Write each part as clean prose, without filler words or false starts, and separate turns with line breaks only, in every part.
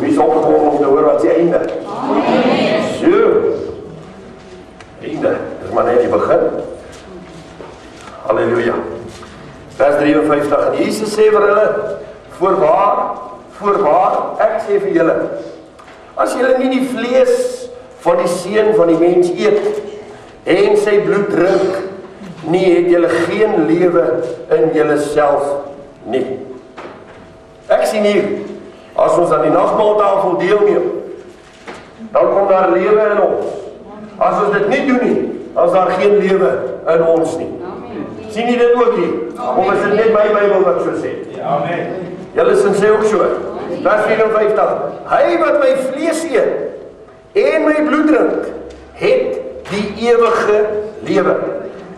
Wie is opgekomen om te hoor wat is die einde? So. Einde, dis maar net die begin. Halleluja. Vers 53, en Jesus sê vir hulle, voorwaar, ek sê vir julle, as julle nie die vlees van die seun van die mens eet, en sy bloed drink, nie het julle geen lewe in julle self nie. Ek sien hier, as ons aan die nagmaal tafel deelneem, dan kom daar lewe in ons. As ons dit nie doen nie, dan is daar geen lewe in ons nie. Sien jy dit ook hier? Of is dit net my Bybel wat so sê? Julle sê ook so. Vers 54. Hy wat my vlees eet en my bloed drink, het die ewige lewe.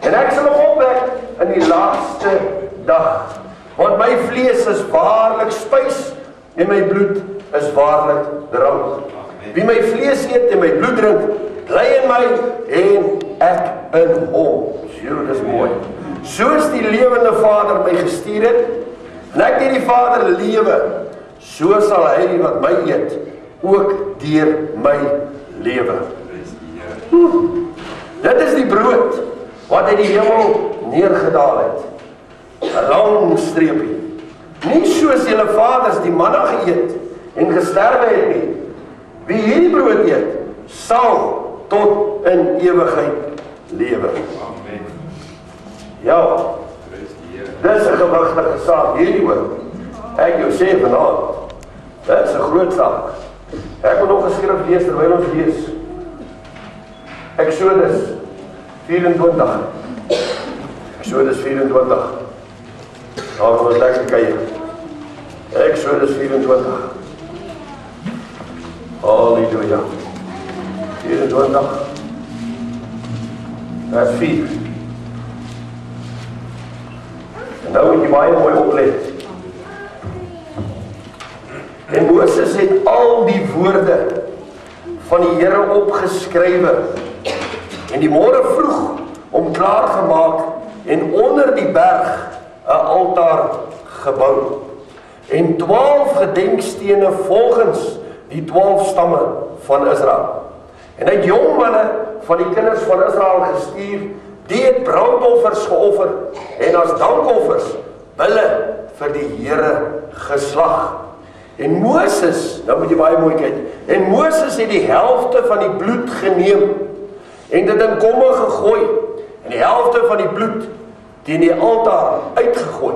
En ek sal hom opwek in die laaste dag. Want my vlees is waarlik spys en my bloed is waarlik drank. Wie my vlees eet en my bloed drink, bly in my en ek in hom. So, dis mooi. Soos die lewende Vader my gestuur het, en ek deur die Vader lewe, so sal hy wat my eet, ook deur my lewe. Dit is die brood wat uit die hemel neergedaal het. 'n lang streepie. Nie soos julle vaders die manna geëet en gesterwe het nie. Wie hierdie brood eet, sal tot in ewigheid lewe. Amen. Ja, dis 'n gewigtige saak hierdie ook. Ek jou sê vanaand, dit is 'n groot saak. Ek moet nog 'n skrif lees terwyl ons lees. Exodus 24. Exodus 24. Daar kom ons lekker kyk. Exodus 24. Halleluja. 24. Vers 4. En nou moet jy baie mooi oplet. En Moses het al die woorde van die Here opgeskrywe en die môre vroeg om klaar gemaak en onder die berg 'n altaar gebou en 12 gedenkstene volgens die 12 stamme van Israel. En hy het jong manne van die kinders van Israel gestuur, die het brandoffers geoffer en as dankoffers bulle vir die Here geslag. En Moses, nou moet jy baie mooi kyk, en Moses het die helfte van die bloed geneem en dit in komme gegooi en die helfte van die bloed teen die altaar uitgegooi.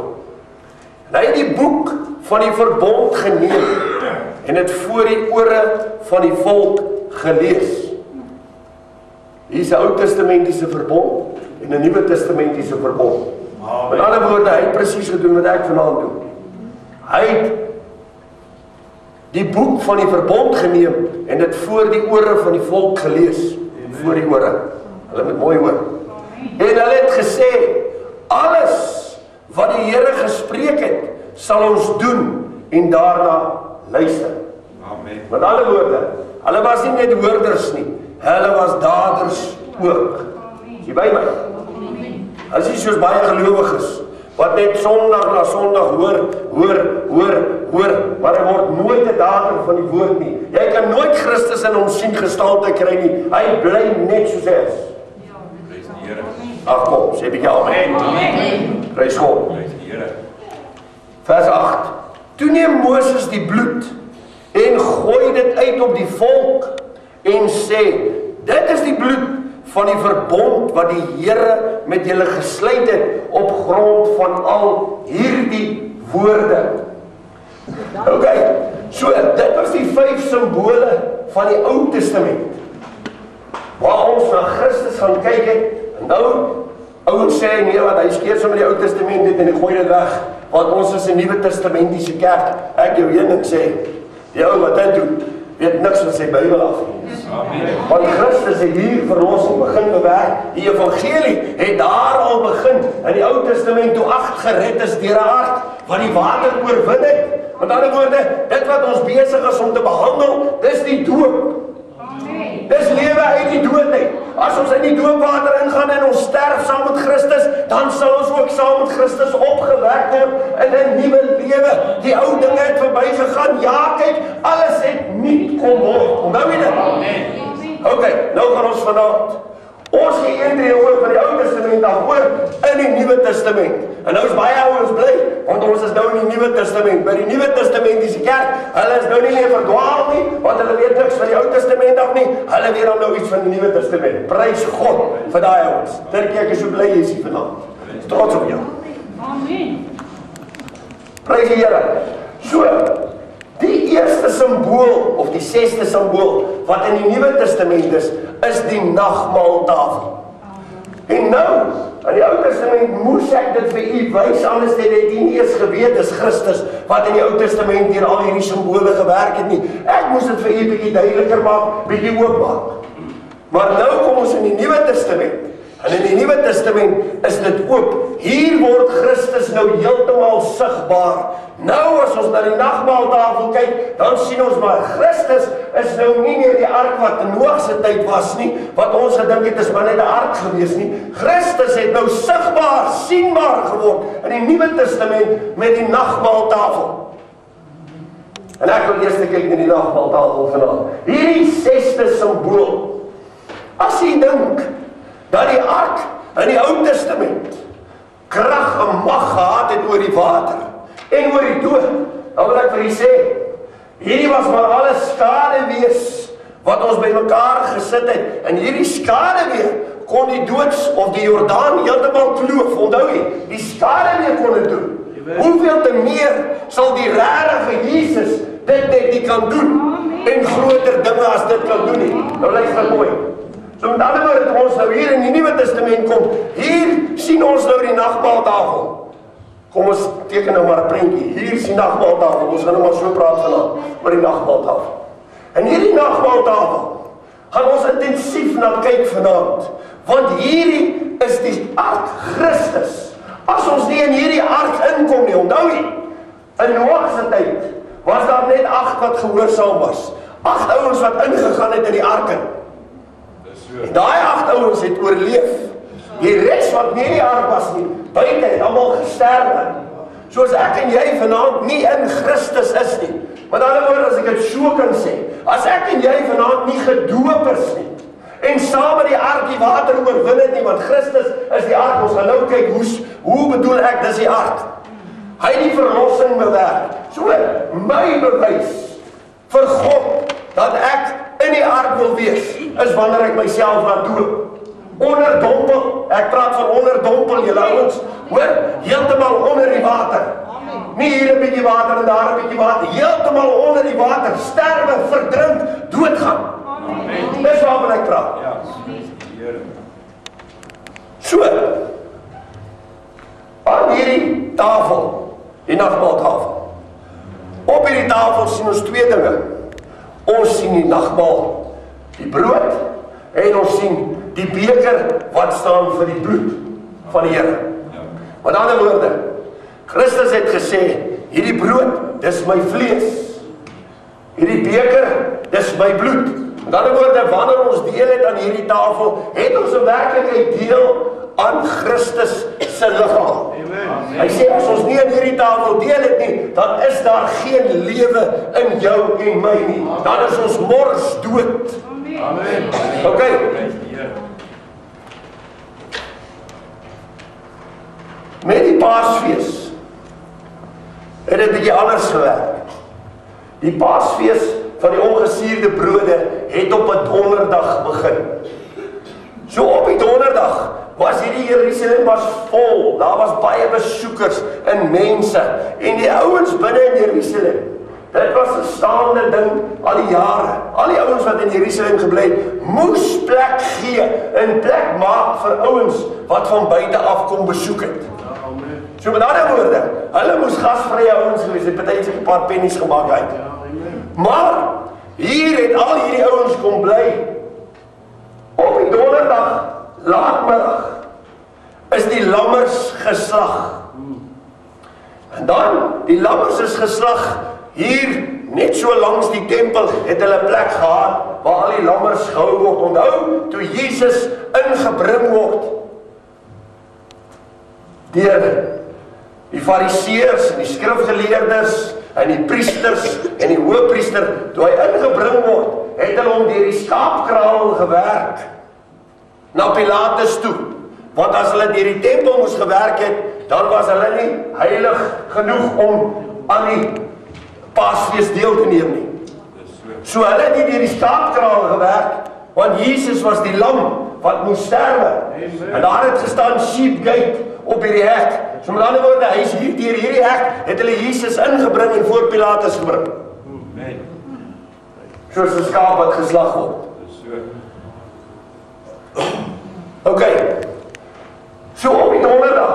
En hy het die boek van die verbond geneem en het voor die ore van die volk gelees. Hier is 'n Ou Testamentiese verbond en 'n Nuwe Testamentiese verbond. Met ander woorde, hy het presies gedoen wat ek vanaand doen. Hy het die boek van die verbond geneem en dit voor die ore van die volk gelees. Voor die ore. Hulle moet mooi hoor. En hulle het gesê, alles wat die Here gespreek het, sal ons doen en daarna luister. Amen. Met ander woorde, hulle was nie net hoorders nie, hulle was daders ook. Is jy by my? As jy soos baie gelowiges, wat net Sondag na Sondag hoor, maar hy word nooit 'n dader van die woord nie. Jy kan nooit Christus in hom sien gestalte kry nie. Hy bly net soos hy is. Prys die Here. Ag kom, sê bietjie amen. Amen. Prys God. Prys die Here. Vers 8. Toe neem Moses die bloed en gooi dit uit op die volk en sê, dit is die bloed van die verbond wat die Here met julle gesluit het op grond van al hierdie woorde. Ok, so dit was die 5 simbole van die Ou Testament. Waar ons na Christus gaan kyk het, en nou, ouens sê, nee wat, hy skeer sommer die Ou Testament het en hy gooi dit weg, want ons is 'n Nuwe Testamentiese kerk. Ek jou een ding sê, die ou wat dit doen, weet niks van sy Bybel af nie. Want Christus het hier verlossing begin bewerk. Die Evangelie het daar al begin. In die Ou Testament toe 8 gered is deur 'n hart wat die water oorwin het. Met ander woorde, dit wat ons besig is om te behandel, dis die doop. Dis lewe uit die dood uit. As ons in die doopwater ingaan en ons sterf saam met Christus, dan sal ons ook saam met Christus opgewek word in 'n nuwe lewe. Die ou dinge het verbygegaan. Ja, kyk, alles het nuut kom word. Onthou jy dit? Ok, nou gaan ons vanaand. Ons gee 1 deel oor van die Ou Testament af oor in die Nuwe Testament. En nou is baie ouens bly, want ons is nou in die Nuwe Testament. By die Nuwe Testamentiese kerk, hulle is nou nie meer verdwaal nie, want hulle weet niks van die Ou Testament af nie. Hulle weet dan nou iets van die Nuwe Testament. Prys God vir daai ouens. Dirk, ek is so bly jy is hier vanaand. Trots op jou.
Amen.
Prys die Here. So, die eerste simbool, of die 6ste simbool, wat in die Nuwe Testament is die nagmaaltafel. En nou, in die Ou Testament moes ek dit vir u wys, anders het jy nie eers geweet, dis Christus, wat in die Ou Testament deur al hierdie simbole gewerk het nie. Ek moes dit vir u bietjie duideliker maak, bietjie oopmaak. Maar nou kom ons in die Nuwe Testament. En in die Nuwe Testament is dit oop. Hier word Christus nou heeltemal sigbaar. Nou as ons na die nagmaaltafel kyk, dan sien ons maar Christus is nou nie meer die ark wat in Noag se tyd was nie, wat ons gedink het is maar net 'n ark gewees nie. Christus het nou sigbaar, sienbaar geword in die Nuwe Testament met die nagmaaltafel. En ek wil eers kyk na die nagmaaltafel vanaand. Hierdie 6ste simbool. As jy dink dat die ark in die Ou Testament krag en mag gehad het oor die water en oor die dood, dan wil ek vir u sê, hierdie was maar alles skaduwees wat ons bymekaar gesit het, en hierdie skaduwee kon die doods of die Jordaan heeltemal kloof, onthou jy, die skaduwee kon dit doen. Hoeveel te meer sal die regte Jesus dit net nie kan doen, en groter dinge as dit kan doen nie. Nou luister mooi. So met ander woorde, ons nou hier in die Nuwe Testament kom, hier sien ons nou die nagmaaltafel. Kom ons teken nou maar 'n prentjie. Hier is die nagmaaltafel. Ons gaan nou maar so praat vanaand oor die nagmaaltafel. En hierdie nagmaaltafel gaan ons intensief na kyk vanaand, want hierdie is die ark Christus. As ons nie in hierdie ark inkom nie, onthou jy, in Noag se tyd was daar net 8 wat gehoorsaam was. 8 ouens wat ingegaan het in die ark in. En daai 8 ouens het oorleef. Die res wat nie in die ark was nie, buite het almal gesterwe. Soos ek en jy vanaand nie in Christus is nie. Met ander woorde, as ek dit so kan sê, as ek en jy vanaand nie gedoop is nie, en saam met die ark die water oorwin het nie, want Christus is die ark. Ons gaan nou kyk, hoe bedoel ek, dis die ark. Hy het die verlossing bewerk. So, my bewys vir God, dat ek in die ark wil wees, is wanneer ek myself laat doop. Onderdompel, ek praat van onderdompel, julle ouens, hoor, heeltemal onder die water. Nie hier 'n bietjie water en daar 'n bietjie water, heeltemal onder die water, sterwe, verdrink, doodgaan. Dis waarvan ek praat. So, aan hierdie tafel, die nagmaaltafel, op hierdie tafel sien ons 2 dinge. Ons sien die nagmaal, die brood, en ons sien die beker wat staan vir die bloed van die Here. Met ander woorde, Christus het gesê, hierdie brood, dis my vlees. Hierdie beker, dis my bloed. Met ander woorde, wanneer ons deel het aan hierdie tafel, het ons 'n werklikheid deel aan Christus se liggaam. Hy sê, as ons nie aan hierdie tafel deel het nie, dan is daar geen lewe in jou en my nie. Dan is ons mors dood. Amen. Ok. Met die Paasfees het dit 'n bietjie anders gewerk. Die Paasfees van die ongesuurde brode het op 'n donderdag begin. So op die donderdag was hierdie Jerusalem was vol. Daar was baie besoekers en mense. En die ouens binne in Jerusalem, dit was 'n staande ding al die jare. Al die ouens wat in Jerusalem gebly het, moes plek gee en plek maak vir ouens wat van buite af kom besoek het. So met ander woorde, hulle moes gasvrye ouens gewees het, party het 'n paar pennies gemaak uit. Maar hier het al hierdie ouens kom bly. Op die donderdag laatmiddag is die lammers geslag. En dan, die lammers is geslag hier, net so langs die tempel, het hulle plek gehad, waar al die lammers gehou word. Onthou, toe Jesus ingebring word, deur die fariseërs en die skrifgeleerdes En die priesters en die hoëpriester, toe hy ingebring word, het hulle hom deur die skaapkraal gewerk na Pilatus toe. Want as hulle deur die tempel moes gewerk het, dan was hulle nie heilig genoeg om aan die Paasfees deel te neem nie. So hulle het nie deur die skaapkraal gewerk, want Jesus was die lam wat moes sterwe. En daar het gestaan sheepgate op hierdie hek. So met ander woorde, hy is hier deur hierdie hek, het hulle Jesus ingebring en voor Pilatus gebring. Soos 'n skaap wat geslag word. Ok, so op die donderdag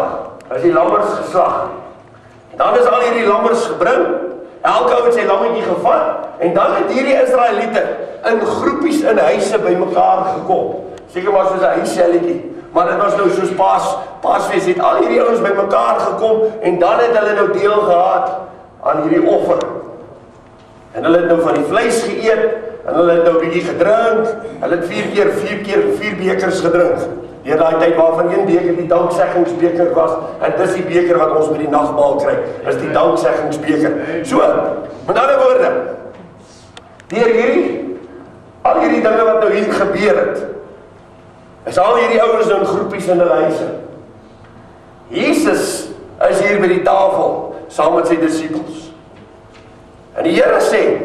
is die lammers geslag. Dan is al hierdie lammers gebring, elke ou het sy lammetjie gevat, en dan het hierdie Israeliete in groepies in huise bymekaar gekom. Seker maar soos 'n huisselletjie, maar dit was nou soos Paasfees, het al hierdie ouens bymekaar gekom, en dan het hulle nou deel gehad aan hierdie offer. En hulle het nou van die vleis geëet, en hulle het nou bietjie gedrink, hulle het 4 bekers gedrink. Deur daai tyd waarvan een beker die dankseggingsbeker was, en dis die beker wat ons by die nagmaal kry, is die dankseggingsbeker. So, met ander woorde, deur al hierdie dinge wat nou hier gebeur het, is al hierdie ouens nou in groepies in hulle huise. Jesus is hier by die tafel, saam met sy disippels. En die Here sê,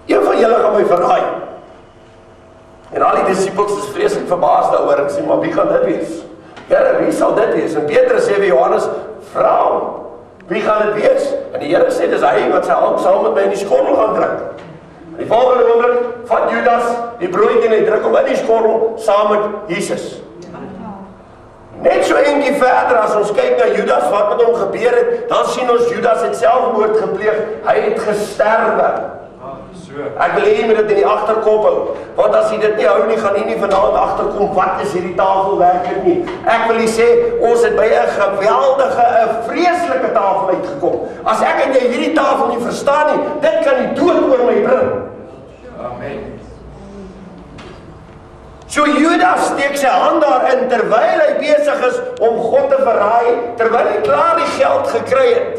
een van julle gaan my verraai. En al die disippels is vreeslik verbaas daaroor en sê, maar wie gaan dit wees? Here, wie sal dit wees? En Petrus sê vir Johannes, vra hom, wie gaan dit wees? En die Here sê, dis hy wat sy hand saam met my in die skottel gaan druk. En die volgende oomblik vat Judas die broodjie en hy druk hom in die skottel saam met Jesus. Net so eentjie verder, as ons kyk na Judas, wat met hom gebeur het, dan sien ons Judas het selfmoord gepleeg, hy het gesterwe. Ek wil hê jy moet dit in die agterkop hou, want as jy dit nie hou nie, gaan jy nie vanaand agterkom, wat is hierdie tafel werklik nie. Ek wil jy sê, ons het by 'n geweldige, 'n vreeslike tafel uitgekom. As ek en jy hierdie tafel nie verstaan nie, dit kan die dood oor my bring. Amen. So Judas steek sy hand daarin, terwyl hy besig is om God te verraai, terwyl hy klaar die geld gekry het.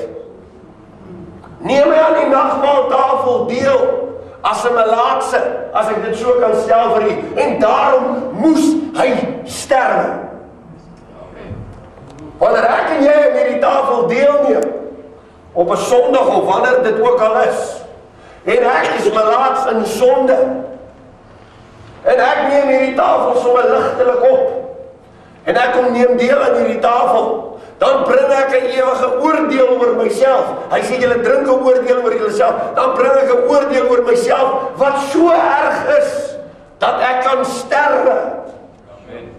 Neem hy aan die nagmaaltafel deel, as 'n melaatse, as ek dit so kan stel vir u, en daarom moes hy sterwe. Wanneer ek en jy aan hierdie tafel deelneem, op 'n Sondag of wanneer dit ook al is, en ek is melaats in sonde, en ek neem hierdie tafel sommer ligtelik op, en ek kom neem deel aan hierdie tafel, dan bring ek 'n ewige oordeel oor myself. Hy sê, julle drink 'n oordeel oor julleself, dan bring ek 'n oordeel oor myself, wat so erg is, dat ek kan sterwe. Amen.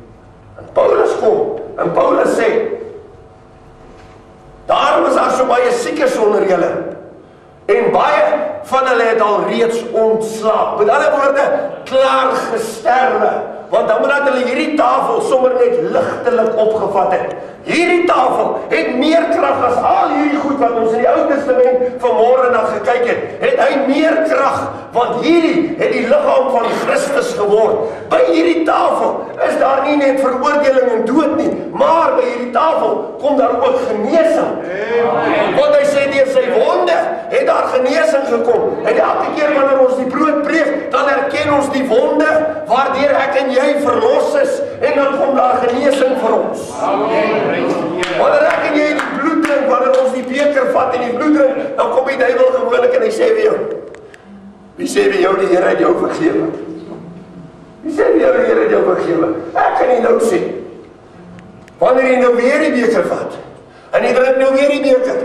En Paulus kom, en Paulus sê, daarom is daar so baie siekes onder julle, en baie van hulle het al reeds ontslaap. Met ander woorde, klaar gesterwe. Want dan moet hulle hierdie tafel sommer net ligtelik opgevat het. Hierdie tafel het meer krag as al hierdie goed wat ons in die Ou Testament vanmôre na gekyk het. Het hy meer krag, want hierdie het die liggaam van Christus geword. By hierdie tafel is daar nie net veroordeling en dood nie, maar by hierdie tafel kom daar ook genesing. Amen. Want hy sê deur sy wonde het daar genesing gekom. En elke keer wanneer ons die brood breek, dan erken ons die wonde waardeur ek en jy verlos is, en dan kom daar genesing vir ons. Amen. Wanneer ek en jy die bloed drink, wanneer ons die beker vat en die bloed drink, dan kom die duiwel gewoonlik en hy sê vir jou, wie sê vir jou die Here het jou vergewe? Wie sê vir jou die Here het jou vergewe? Ek kan nie nou sê. Wanneer jy nou weer die beker vat, en jy drink nou weer die beker,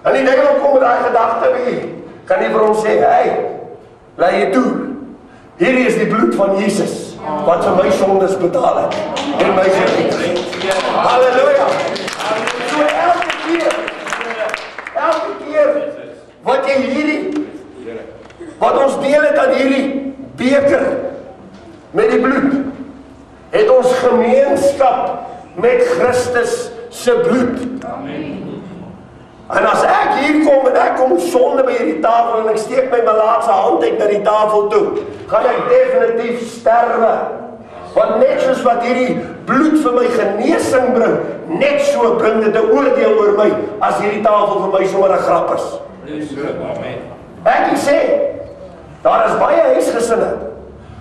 en die duiwel kom met daai gedagte by jy, kan jy vir hom sê, hey, laat jy toe, hierdie is die bloed van Jesus, wat vir my sondes betaal het, en my gered het. Halleluja! So elke keer, wat jy hierdie, wat ons deel het aan hierdie beker, met die bloed, het ons gemeenskap met Christus se bloed. Amen. En as ek hier kom en ek kom sonde by hierdie tafel en ek steek my melaatse hand uit na die tafel toe, gaan ek definitief sterwe. Want net soos wat hierdie bloed vir my genesing bring, net so bring dit 'n oordeel oor my, as hierdie tafel vir my sommer 'n grap is. Ek sê, daar is baie huisgesinne,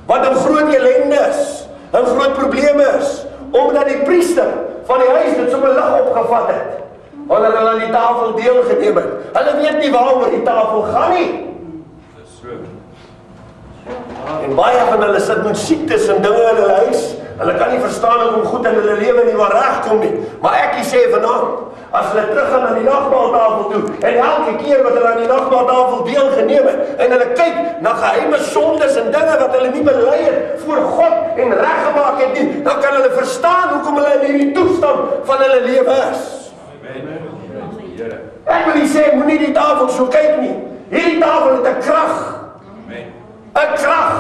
wat in groot ellende is, in groot probleme is, omdat die priester van die huis dit sommer lig opgevat het, wanneer hulle aan die tafel deelgeneem het. Hulle weet nie waaroor die tafel gaan nie. En baie van hulle sit met siektes en dinge in hulle huis. Hulle kan nie verstaan hoe goed in hulle lewe nie waar regkom nie. Maar ek sê vanaand, as hulle teruggaan aan die nagmaaltafel toe, en elke keer wat hulle aan die nagmaaltafel deelgeneem het, en hulle kyk na geheime sondes en dinge wat hulle nie bely het voor God en reggemaak het nie, dan kan hulle verstaan hoekom hulle in hierdie toestand van hulle lewe is. Ek wil nie sê, moenie die tafel so kyk nie. Hierdie tafel het 'n krag. 'n krag.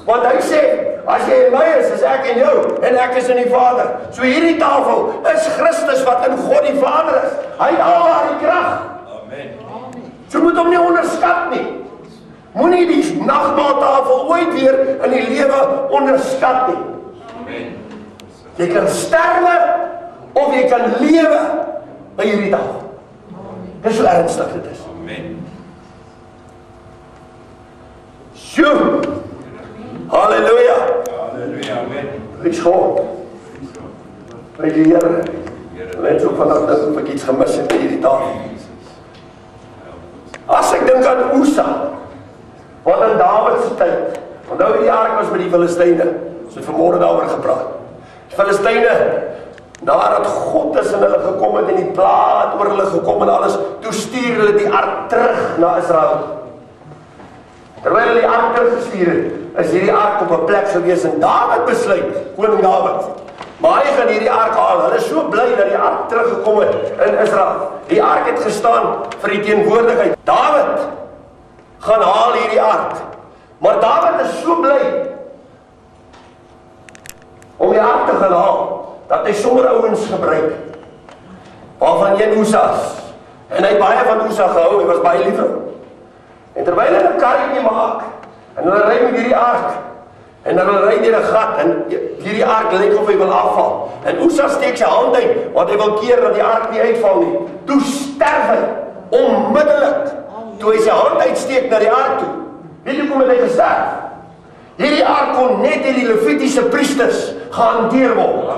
Want hy sê, as jy in my is ek in jou, en ek is in die Vader. So hierdie tafel is Christus wat in God die Vader is. Hy het al die krag. So moet hom nie onderskat nie. Moenie die nagmaaltafel ooit weer in die lewe onderskat nie. Jy kan sterwe, of jy kan lewe by hierdie tafel. Dis so ernstig dit is. Sjoe! Halleluja! Prys God. Prys die Here. Let ook vanaf dat ek iets gemis het by hierdie tafel. As ek dink aan Usa, wat in Dawid se tyd, onthou die ark was met die Filistyne, ons het vanmôre daaroor gepraat. Die Filistyne, nadat God is in hulle gekom het en die plaag oor hulle gekom en alles, toe stuur hulle die ark terug na Israel. Terwyl hulle die ark teruggestuur het, is hierdie ark op 'n plek gewees en Dawid besluit, koning Dawid, maar hy gaan hierdie ark haal. Hulle is so bly dat die ark teruggekom het in Israel. Die ark het gestaan vir die teenwoordigheid. Dawid gaan haal hierdie ark. Maar Dawid is so bly om die ark te gaan haal, dat hy sommer ouens gebruik, waarvan een Usa is. En hy het baie van Usa gehou, hy was baie lief vir hom. En terwyl hulle 'n karretjie maak, en hulle ry met hierdie ark, en hulle ry deur 'n gat, en hierdie ark lyk of hy wil afval. En Usa steek sy hand uit, want hy wil keer dat die ark nie uitval nie. Toe sterf hy, onmiddellik, toe hy sy hand uitsteek na die ark toe. Weet jy hoekom het hy gesterf? Hierdie ark kon net deur die Levitiese priesters gehanteer word.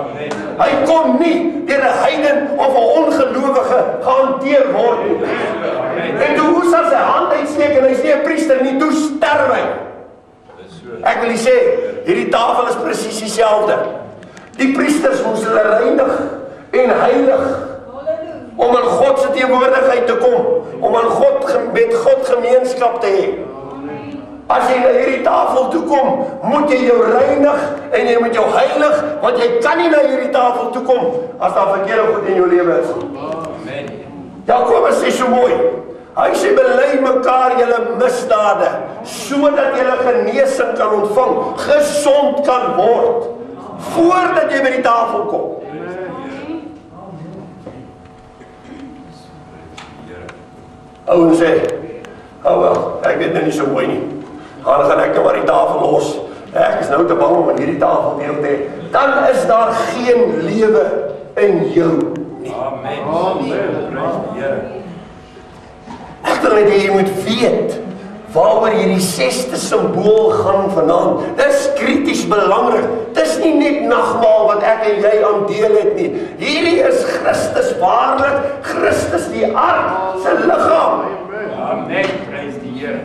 Hy kon nie deur 'n heiden of 'n ongelowige gehanteer word nie. En toe Usa sy hand uitsteek en hy's nie 'n priester nie, toe sterf hy. Ek wil sê, hierdie tafel is presies dieselfde. Die priesters moes hulle reinig en heilig om in God se teenwoordigheid te kom, om aan met God gemeenskap te hê. As jy na hierdie tafel toe kom, moet jy jou reinig en jy moet jou heilig, want jy kan nie na hierdie tafel toe kom as daar verkeerde goed in jou lewe is. Jakobus sê so mooi, hy sê bely mekaar julle misdade, sodat julle genesing kan ontvang, gesond kan word, voordat jy by die tafel kom. Ouens sê, wel, ek weet nou nie so mooi nie. Dan gaan ek nou maar die tafel los. Ek is nou te bang om aan hierdie tafel deel te hê. Dan is daar geen lewe in jou nie. Ek wil net hê jy moet weet waaroor hierdie 6de simbool gaan vanaand. Dis krities belangrik. Dis nie net nagmaal wat ek en jy aan deel het nie. Hierdie is Christus waarlik, Christus die ark se liggaam. Amen, prys die Here.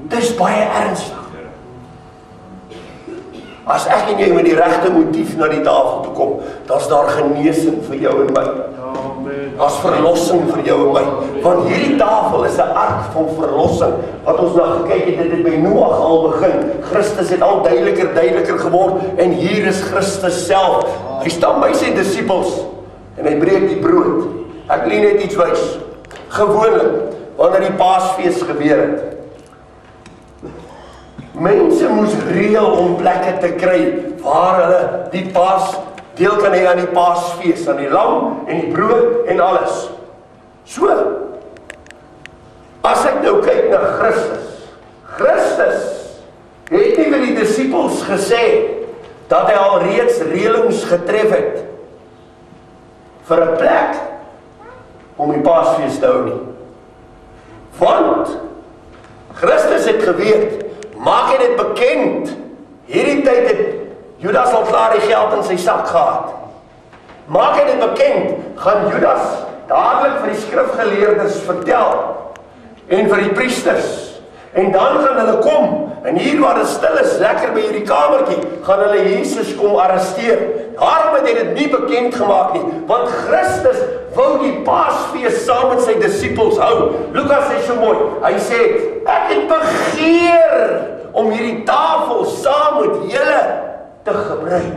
Dis baie ernstig. As ek en jy met die regte motief na die tafel toe kom, dan's daar genesing vir jou en my. Daar's verlossing vir jou en my. Want hierdie tafel is 'n ark van verlossing wat ons na gekyk het, dit het by NOAG al begin. Christus het al duideliker geword en hier is Christus self. Hy staan by sy disippels en hy breek die brood. Ek wil net iets wys. Gewoonlik wanneer die Paasfees gebeur het, mense moes reël om plekke te kry waar hulle die Paas deel kan hê aan die Paasfees, aan die lam en die brood en alles. So, as ek nou kyk na Christus het nie vir die disippels dat hy al reeds reëlings getref het vir 'n plek om die Paasfees te hou nie. Want Christus het geweet, maak hy dit bekend, hierdie tyd het Judas al klaar die geld in sy sak gehad. Maak hy dit bekend, gaan Judas dadelik vir die skrifgeleerdes vertel en vir die priesters. En dan gaan hulle kom, en hier waar dit stil is, lekker by hierdie kamertjie, gaan hulle Jesus kom arresteer. Daarom het hy dit nie bekend gemaak nie, want Christus wou die Paasfees saam met sy disippels hou. Lukas sê so mooi, hy sê, ek het begeer om hierdie tafel saam met julle te gebruik.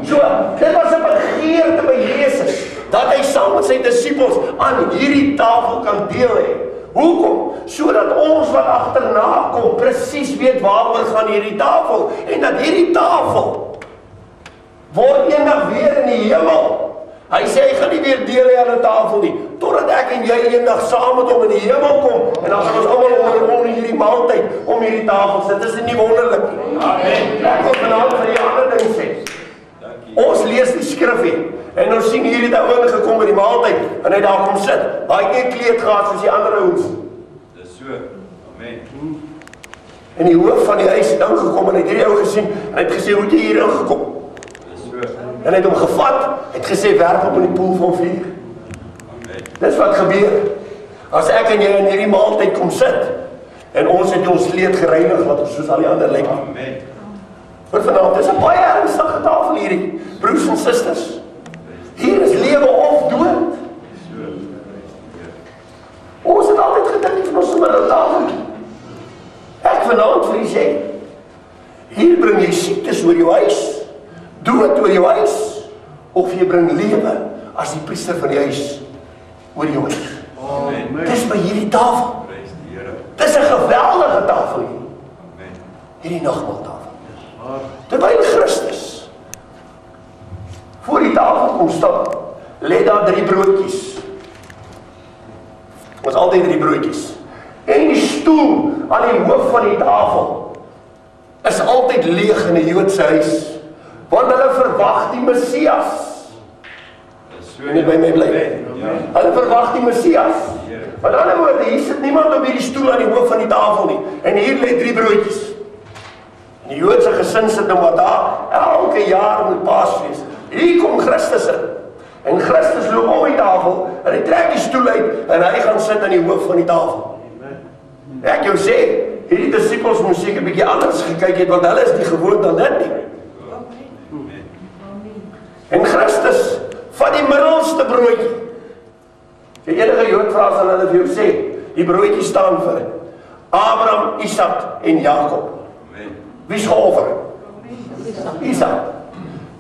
So, dit was 'n begeerte by Jesus, dat hy saam met sy disippels aan hierdie tafel kan deel hê. Hoekom? Sodat ons wat agterna kom presies weet waaroor gaan hierdie tafel, en dat hierdie tafel word eendag weer in die hemel. Hy sê hy gaan nie weer deel hê aan 'n tafel nie, totdat ek en jy eendag saam met hom in die hemel kom, en dan gaan ons almal onder hierdie maaltyd om hierdie tafel sit. Dit is nie wonderlik nie. Amen. Ek wil vanaand vir die ander ding sê. Ons lees die skrif hier, en ons sien hierdie ou ingekom by die maaltyd, en hy daar kom sit. Hy het nie kleed gehad soos die ander ouens.
Dis so. Amen.
En die hoof van die huis het dan gekom, en hy het hierdie ou gesien, en hy het gesê, hoe het jy hier ingekom?
Dis so.
En hy het hom gevat, het gesê, werp op in die poel van vuur.
Amen.
Dis wat gebeur. As ek en jy in hierdie maaltyd kom sit, en ons het ons kleed gereinig, wat ons soos al die ander lyk.
Amen.
Maar vanaand, dis 'n baie ernstige tafel hierdie, broers en susters. Hier is lewe of dood. Ons het altyd gedink van ons met 'n tafel. Ek vanaand vir u sê, hier bring jy siektes oor jou huis, dood oor jou huis, of jy bring lewe as die priester van die huis oor jou huis.
Amen.
Dis by hierdie tafel.
Prys die Here.
Dis 'n geweldige tafel hier.
Amen.
Hierdie nagmaaltafel. Terwyl Christus voor die tafel kom staan, lê daar 3 broodjies. Ons altyd 3 broodjies. En die stoel aan die hoof van die tafel is altyd leeg in 'n Joodse huis, want hulle verwag die Messias.
Dis so.
En dit by my bly.
Ja.
Hulle verwag die Messias. Met ander woorde, hier sit niemand op hierdie stoel aan die hoof van die tafel nie. En hier lê 3 broodjies. Die Joodse gesin sit nou maar daar, elke jaar met Paasfees. Hier kom Christus in. En Christus loop om die tafel, en hy trek die stoel uit, en hy gaan sit aan die hoof van die tafel. Ek jou sê, hierdie disippels moes seker 'n bietjie anders gekyk het, want hulle is nie gewoond aan dit nie. En Christus vat die middelste broodjie. As jy enige Jood vra, sal hulle vir jou sê, die broodjie staan vir Abraham, Isak en Jakob. Wie is geoffer? Isak.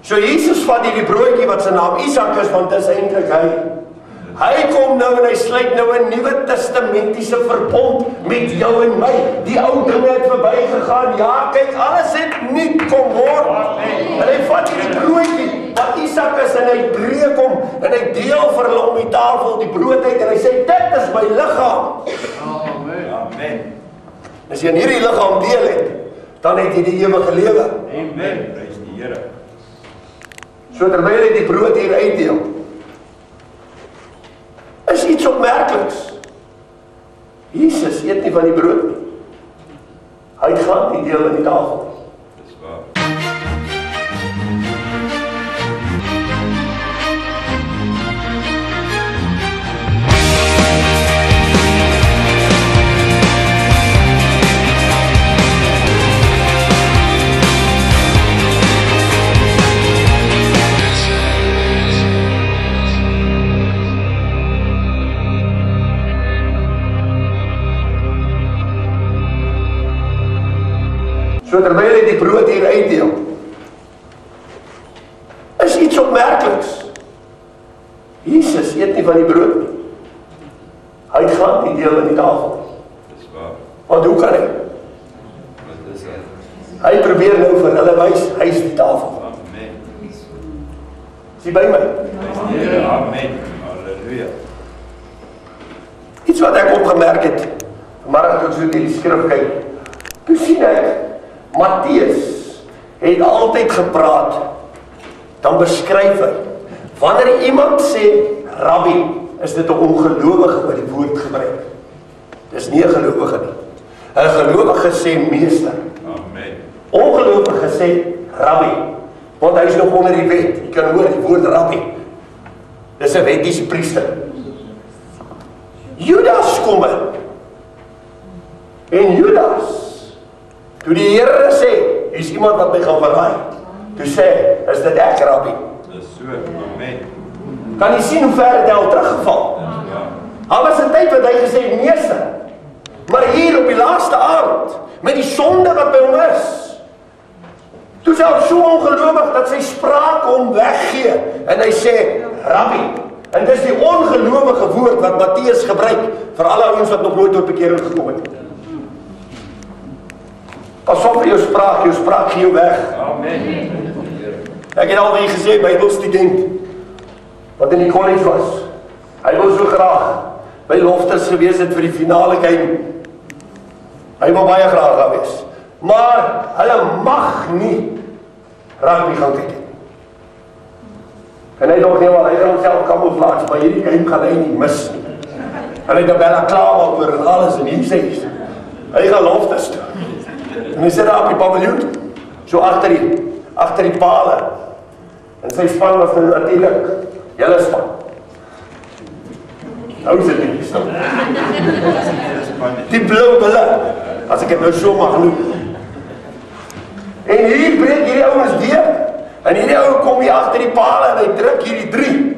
So Jesus vat hierdie broodjie wat sy naam Isak is, want dis eintlik hy. Hy kom nou en hy sluit nou 'n nuwe testamentiese verbond met jou en my. Die ou dinge het verbygegaan. Ja, kyk, alles het nuut kom word. En hy vat hierdie broodjie wat Isak is en hy breek hom en hy deel vir hulle om die tafel die brood uit en hy sê, dit is my liggaam.
Amen.
As jy in hierdie liggaam deel het, dan het jy die ewige lewe.
Amen. Prys die Here.
So terwyl hy die brood hier uitdeel, is iets opmerkeliks. Jesus eet nie van die brood nie. Hy het glad nie deel in die tafel.
Dis waar.
So terwyl hy die brood hier uitdeel, is iets opmerkeliks. Jesus eet nie van die brood nie. Hy het glad nie deel in die tafel.
Dis waar.
Want hoe kan hy?
Wat is dit?
Hy probeer nou vir hulle wys, hy is die tafel.
Amen.
Is jy by my?
Prys die Here. Amen. Halleluja.
Iets wat ek opgemerk het, vanmiddag toe ek so die skrif kyk, toe sien ek, Matteus het altyd gepraat, dan beskryf hy, wanneer iemand sê, rabbi, is dit 'n ongelowige wat die woord gebruik. Dis nie 'n gelowige nie. 'n Gelowige sê meester.
Amen.
Ongelowige sê rabbi, want hy is nog onder die wet. Jy kan hoor die woord rabbi. Dis 'n wettiese priester. Judas kom in. En Judas, toe die Here sê, hier is iemand wat my gaan verraai, toe sê, is dit ek rabbi?
Dis so, amen.
Kan jy sien hoe ver het hy al teruggeval? Al was 'n tyd wat hy gesê het, meester. Maar hier op die laaste aand, met die sonde wat by hom is, toe is hy so ongelowig dat sy spraak hom weggee. En hy sê, rabbi. En dis die ongelowige woord wat Matteus gebruik vir alle ouens wat nog nooit tot bekering gekom het. Pas op vir jou spraak gee jou weg.
Amen.
Ek het alweer gesê, Bybelstudent, wat in die college was, hy wil so graag by Loftus gewees het vir die finale game. Hy wil baie graag daar wees. Maar hulle mag nie rugby gaan kyk. En hy dog nie wel, hy gaan homself camouflage, maar hierdie game gaan hy nie mis nie. En hy het bella klaar oor en alles en hier sê hy gaan Loftus toe. En hy sit daar op die paviljoen, so agter die pale. En sy span was natuurlik, julle span. Nou is dit nie stil. Die blou bulle, as ek het nou so mag noem. En hier breek hierdie ouens deur. En hierdie ou kom hier agter die pale en hy druk hierdie 3.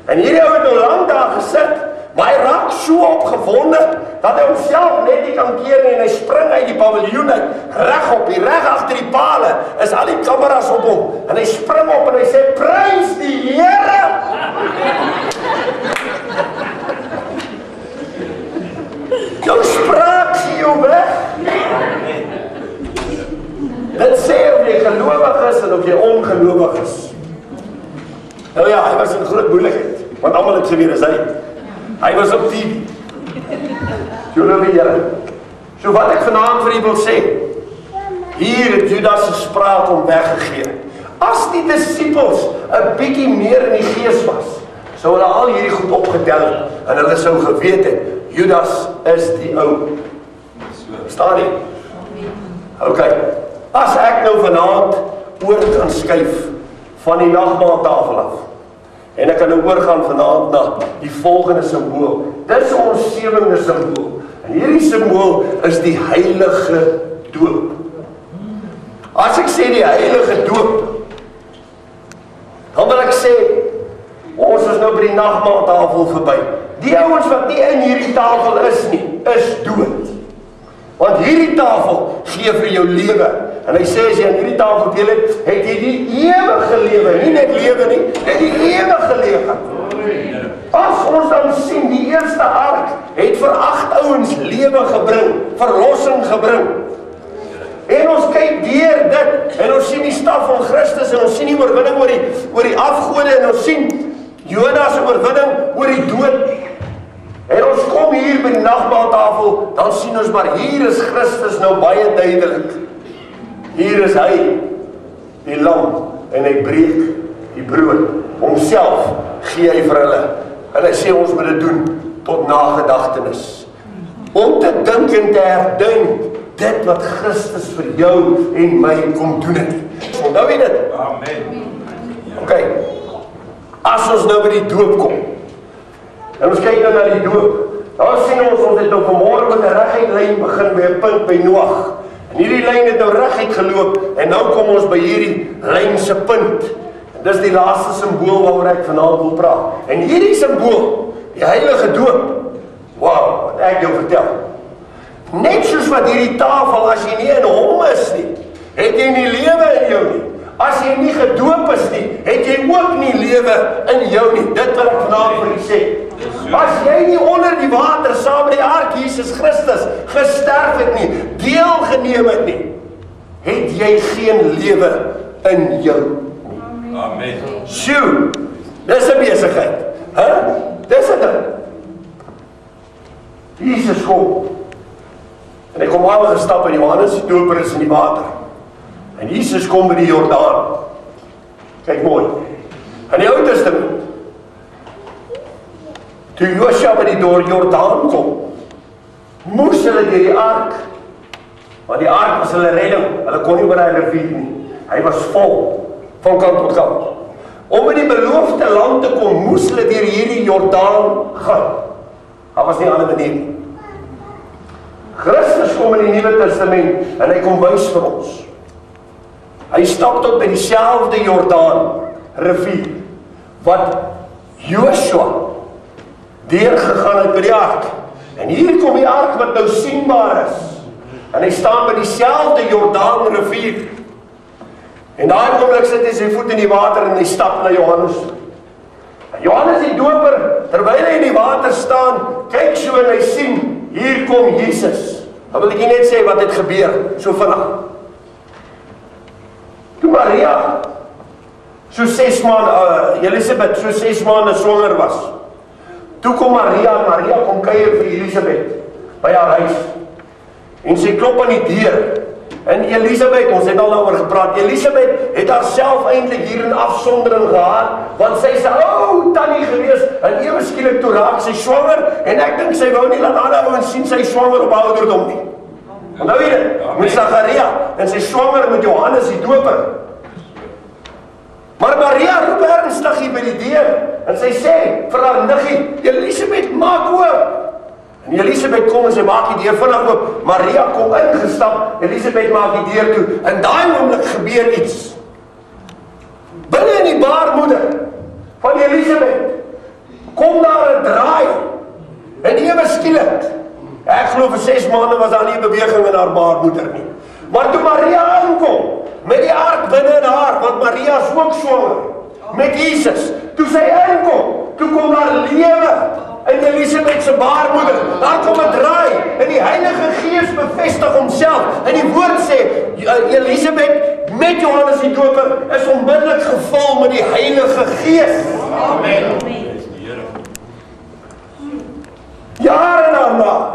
En hierdie ou het nou lank daar gesit, maar hy raak so opgewonde dat hy homself net nie kan keer nie en hy spring uit die paviljoen uit, reg agter die pale, is al die kameras op hom. En hy spring op en hy sê, prys die Here! Jou spraak gee jou weg. Dit sê of jy gelowig is en of jy ongelowig is. Nou ja, hy was in groot moeilikheid, want almal het geweet is hy. Hy was op TV. So wat ek vanaand vir u wil sê, hier het Judas se spraak hom weggegee. As die disippels 'n bietjie meer in die gees was, sou hulle al hierdie goed opgetel het, en hulle sou geweet het, Judas is die ou. Staan nie? Ok, as ek nou vanaand oor kan skuif van die nagmaaltafel af, en ek kan nou oorgaan vanaand na die volgende simbool. Dis ons 7de simbool. En hierdie simbool is die heilige doop. As ek sê die heilige doop, dan wil ek sê, ons is nou by die nagmaaltafel verby. Die ouens wat nie in hierdie tafel is nie, is dood. Want hierdie tafel gee vir jou lewe. En hy sê, as jy aan hierdie tafel deel het jy die ewige lewe, nie net lewe nie, het die ewige lewe. As ons dan sien, die eerste ark het vir 8 ouens lewe gebring, verlossing gebring. En ons kyk deur dit, en ons sien die staf van Christus, en ons sien die oorwinning oor die afgode, en ons sien Jona se oorwinning oor die dood. En ons kom hier by die nagmaaltafel, dan sien ons maar, hier is Christus nou baie duidelik. Hier is hy, die lam, en hy breek die brood. Homself gee hy vir hulle. En hy sê ons moet dit doen tot nagedagtenis. Om te dink en te herdenk dit wat Christus vir jou en my kom doen het. Onthou jy dit?
Amen.
Ok, as ons nou by die doop kom, en ons kyk nou na die doop, dan sien ons het nou vanmorgen met 'n reguit lyn begin by 'n punt by Noag. En hierdie lyn het nou reguit geloop, en nou kom ons by hierdie lyn se punt. En dis die laaste simbool waaroor ek vanaand wil praat. En hierdie simbool, die heilige doop, wow, wat ek jou vertel. Net soos wat hierdie tafel, as jy nie in hom is nie, het jy nie lewe in jou nie. As jy nie gedoop is nie, het jy ook nie lewe in jou nie. Dit wil ek vanaand vir u sê. As jy nie onder die water saam met die ark Jesus Christus gesterf het nie, deel geneem het nie, het jy geen lewe in jou nie.
Amen.
Sjoe, dis 'n besigheid. Dis 'n ding. Jesus kom. En hy kom aangestap in Johannes die doper is in die water. En Jesus kom by die Jordaan. Kyk mooi. In die Ou Testament, toe Josua by die Jordaan kom, moes hulle deur die ark, want die ark was hulle redding, hulle kon nie oor hy rivier nie, hy was vol, van kant tot kant. Om by die beloofde land te kom, moes hulle deur hierdie Jordaan gaan. Daar was nie 'n ander manier nie. Christus kom in die Nuwe Testament, en hy kom wys vir ons. Hy stap tot by dieselfde Jordaan rivier, wat Josua deurgegaan het by die ark. En hier kom die ark wat nou sienbaar is. En hy staan by dieselfde Jordaan rivier. En daai oomblik sit hy sy voet in die water en hy stap na Johannes. En Johannes die doper, terwyl hy in die water staan, kyk so en hy sien, hier kom Jesus. Dan wil ek net sê wat het gebeur, so vinnig. Toe Maria, so 6 maande, Elisabeth, so 6 maande swanger was, toe kom Maria kom kuier vir Elisabeth, by haar huis, en sy klop aan die deur, en Elisabeth, ons het al daaroor gepraat, Elisabeth het haarself eintlik hier in afsondering gehad, want sy is 'n ou tannie gewees, en ewe skielik toe raak sy swanger, en ek dink sy wou nie laat ander ouens sien sy swanger op ouderdom nie. Onthou jy dit? Met Sagaria, en sy swanger met Johannes die doper. Maar Maria roep ernstig hier by die deur, en sy sê vir haar niggie, Elisabeth, maak oop. En Elisabeth kom en sy maak die deur vinnig oop. Maria kom ingestap, Elisabeth maak die deur toe. En daai oomblik gebeur iets. Binne in die baarmoeder van Elisabeth kom daar 'n draai. En ewe skielik, ek glo vir 6 maande was daar nie 'n beweging in haar baarmoeder nie. Maar toe Maria aankom, met die ark binne in haar, want Maria is ook swanger, met Jesus, toe sy aankom, toe kom daar lewe in Elisabeth se baarmoeder. Daar kom 'n draai en die Heilige Gees bevestig homself. En die woord sê Elisabeth met Johannes die Doper is onmiddellik gevul met die Heilige Gees. Amen. Jare daarna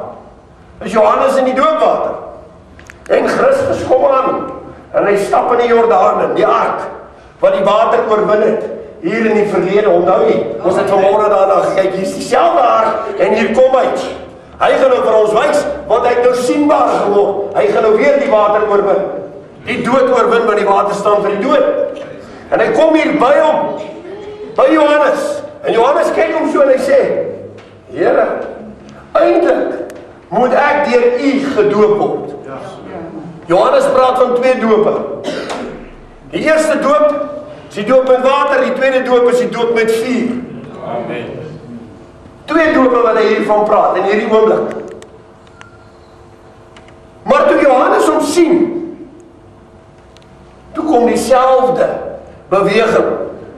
is Johannes in die doopwater. En Christus kom aan en hy stap in die Jordaan in die ark wat die water oorwin het. Hier in die verlede, onthou jy, ons het vanmôre daarna gekyk, hier is dieselfde ark en hier kom hy. Hy gaan nou vir ons wys, want hy het nou sienbaar geword. Hy gaan nou weer die water oorwin. Die dood oorwin, want die water staan vir die dood. En hy kom hier by hom, by Johannes. En Johannes kyk hom so en hy sê, Here, eintlik moet ek deur u gedoop word. Johannes praat van 2 dope. Die eerste doop is die doop met water, die tweede doop is die doop met vuur. Amen. 2 dope wat hy hiervan praat, in hierdie oomblik. Maar toe Johannes hom sien, toe kom dieselfde beweging,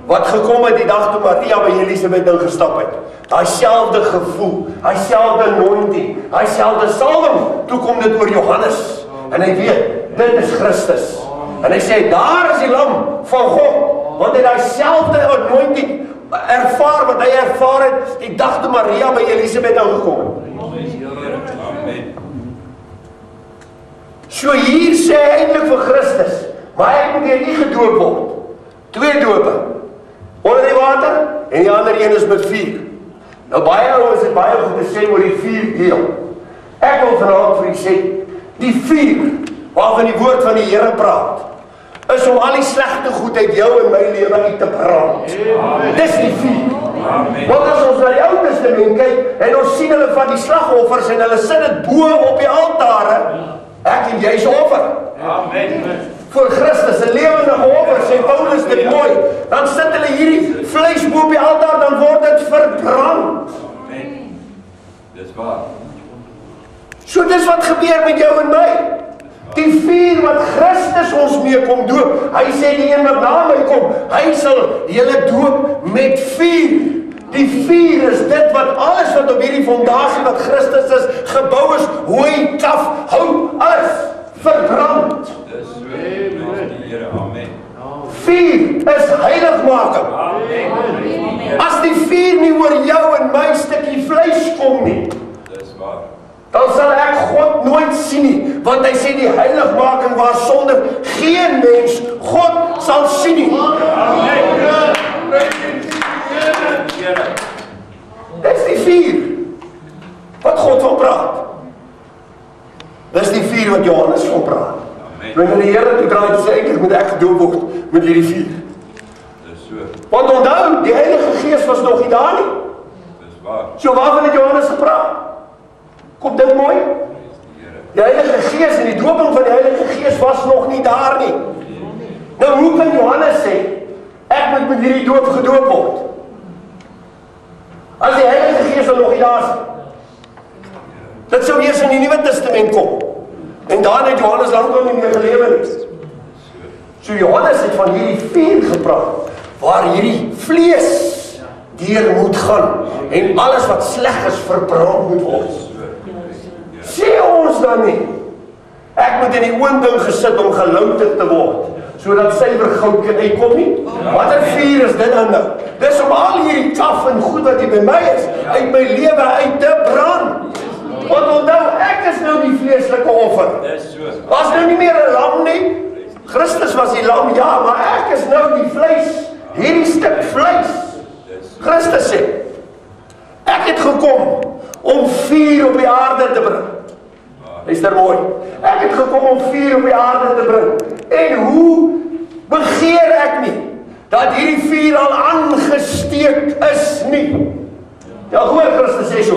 wat gekom het die dag toe Maria by Elisabeth ingestap het. Daai selfde gevoel, daai selfde anointing, daai selfde salwing, toe kom dit oor Johannes. En hy weet, dit is Christus. En hy sê, daar is die lam van God, want hy daai selfde anointing ervaar wat hy ervaar het die dag toe Maria by Elisabeth aangekom het. Amen. So hier sê hy eintlik vir Christus, maar ek moet deur u gedoop word. 2 dope, onder die water en die ander een is met vuur. Nou baie ouens het baie goed te sê oor die 4 deel. Ek wil vanaand vir u sê, die 4 waarvan die woord van die Here praat, is om al die slegte goed uit jou en my lewe uit te brand. Dis die 4. Want as ons na die Ou Testament kyk, en ons sien hulle van die slagoffers, en hulle sit dit bo op die altare, ek en jy is offer. Amen. Voor Christus, 'n lewende offer, sê Paulus dit mooi. Dan sit hulle hierdie vleis bo op die altaar, dan word dit verbrand. Amen. Dis waar. So dis wat gebeur met jou en my. Die vuur wat Christus ons mee kom doop. Hy sê die een wat na my kom, hy sal julle doop met vuur. Die vuur is dit wat alles wat op hierdie fondasie wat Christus is, gebou is, hooi, kaf, hout, alles verbrand. Dis so, die Here, amen. Vuur is heiligmaking. Amen. As die vuur nie oor jou en my stukkie vleis kom nie, dis waar, dan sal ek ek God nooit sien nie, want hy sê die heiligmaking waar sonder geen mens God sal sien nie. Dis die 4 wat God van praat. Dis die 4 wat Johannes van praat. Wanneer die Here toe draai, sê ek moet ek gedoop word met hierdie 4. Want onthou, die Heilige Gees was nog nie daar nie. So waarvan het Johannes gepraat? Kom dink mooi. Die Heilige Gees en die doping van die Heilige Gees was nog nie daar nie. Nou hoe kan Johannes sê, ek moet met hierdie doop gedoop word? As die Heilige Gees nog nie daar is. Dit sou eers in die Nuwe Testament kom. En daarna het Johannes lankal nie meer gelewe nie. So Johannes het van hierdie 4 gepraat, waar hierdie vlees deur moet gaan, en alles wat sleg is verbrand moet word. Sê ons dan nie, ek moet in die oonding gesit om gelouter te word, sodat suiwer goud kan uitkom nie? Watter 4 is dit dan nou? Dis om al hierdie kaf en goed wat hier by my is, uit my lewe uit te brand. Want onthou, ek is nou die vleeslike offer. Was nou nie meer 'n lam nie. Christus was die lam, ja, maar ek is nou die vleis. Hierdie stuk vleis. Christus sê, ek het gekom om vuur op die aarde te bring. Luister mooi. Ek het gekom om vuur op die aarde te bring. En hoe begeer ek nie dat hierdie vuur al aangesteek is nie? Ja, hoor Christus sê so.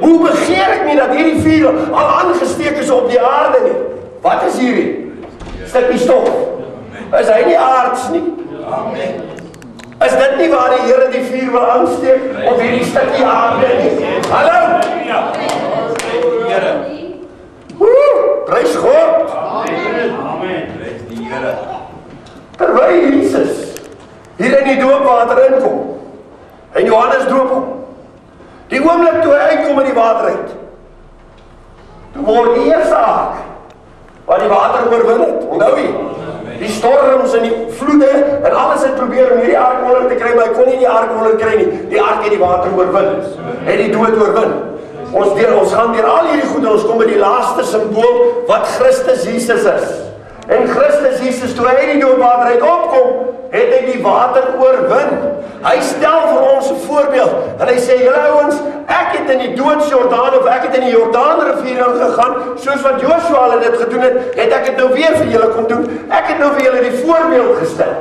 Hoe begeer ek nie dat hierdie vuur al aangesteek is op die aarde nie? Wat is hierdie? Stukkie stof. Is hy nie aards nie? Is dit nie waar die Here die vuur wil aansteek op hierdie stukkie aarde nie? Hallo? Prys God. Terwyl Jesus hier in die doopwater inkom, en Johannes doop hom, die oomblik toe hy uitkom in die water uit, toe word die eerste ark wat die water oorwin het. Onthou jy? Die storms en die vloede en alles het probeer om hierdie ark onder te kry, maar hy kon nie die ark onder kry nie. Die ark het die water oorwin, het die dood oorwin. Ons gaan deur al hierdie goed en ons kom by die laaste simbool wat Christus Jesus is. En Christus Jesus, toe hy die doopwater uit opkom, het hy die water oorwin. Hy stel vir ons 'n voorbeeld en hy sê, julle ouens, ek het in die doodsjordaan of ek het in die Jordaanrivier ingegaan, soos wat Joshua hulle dit gedoen het, het ek dit nou weer vir julle kom doen. Ek het nou vir julle die voorbeeld gestel.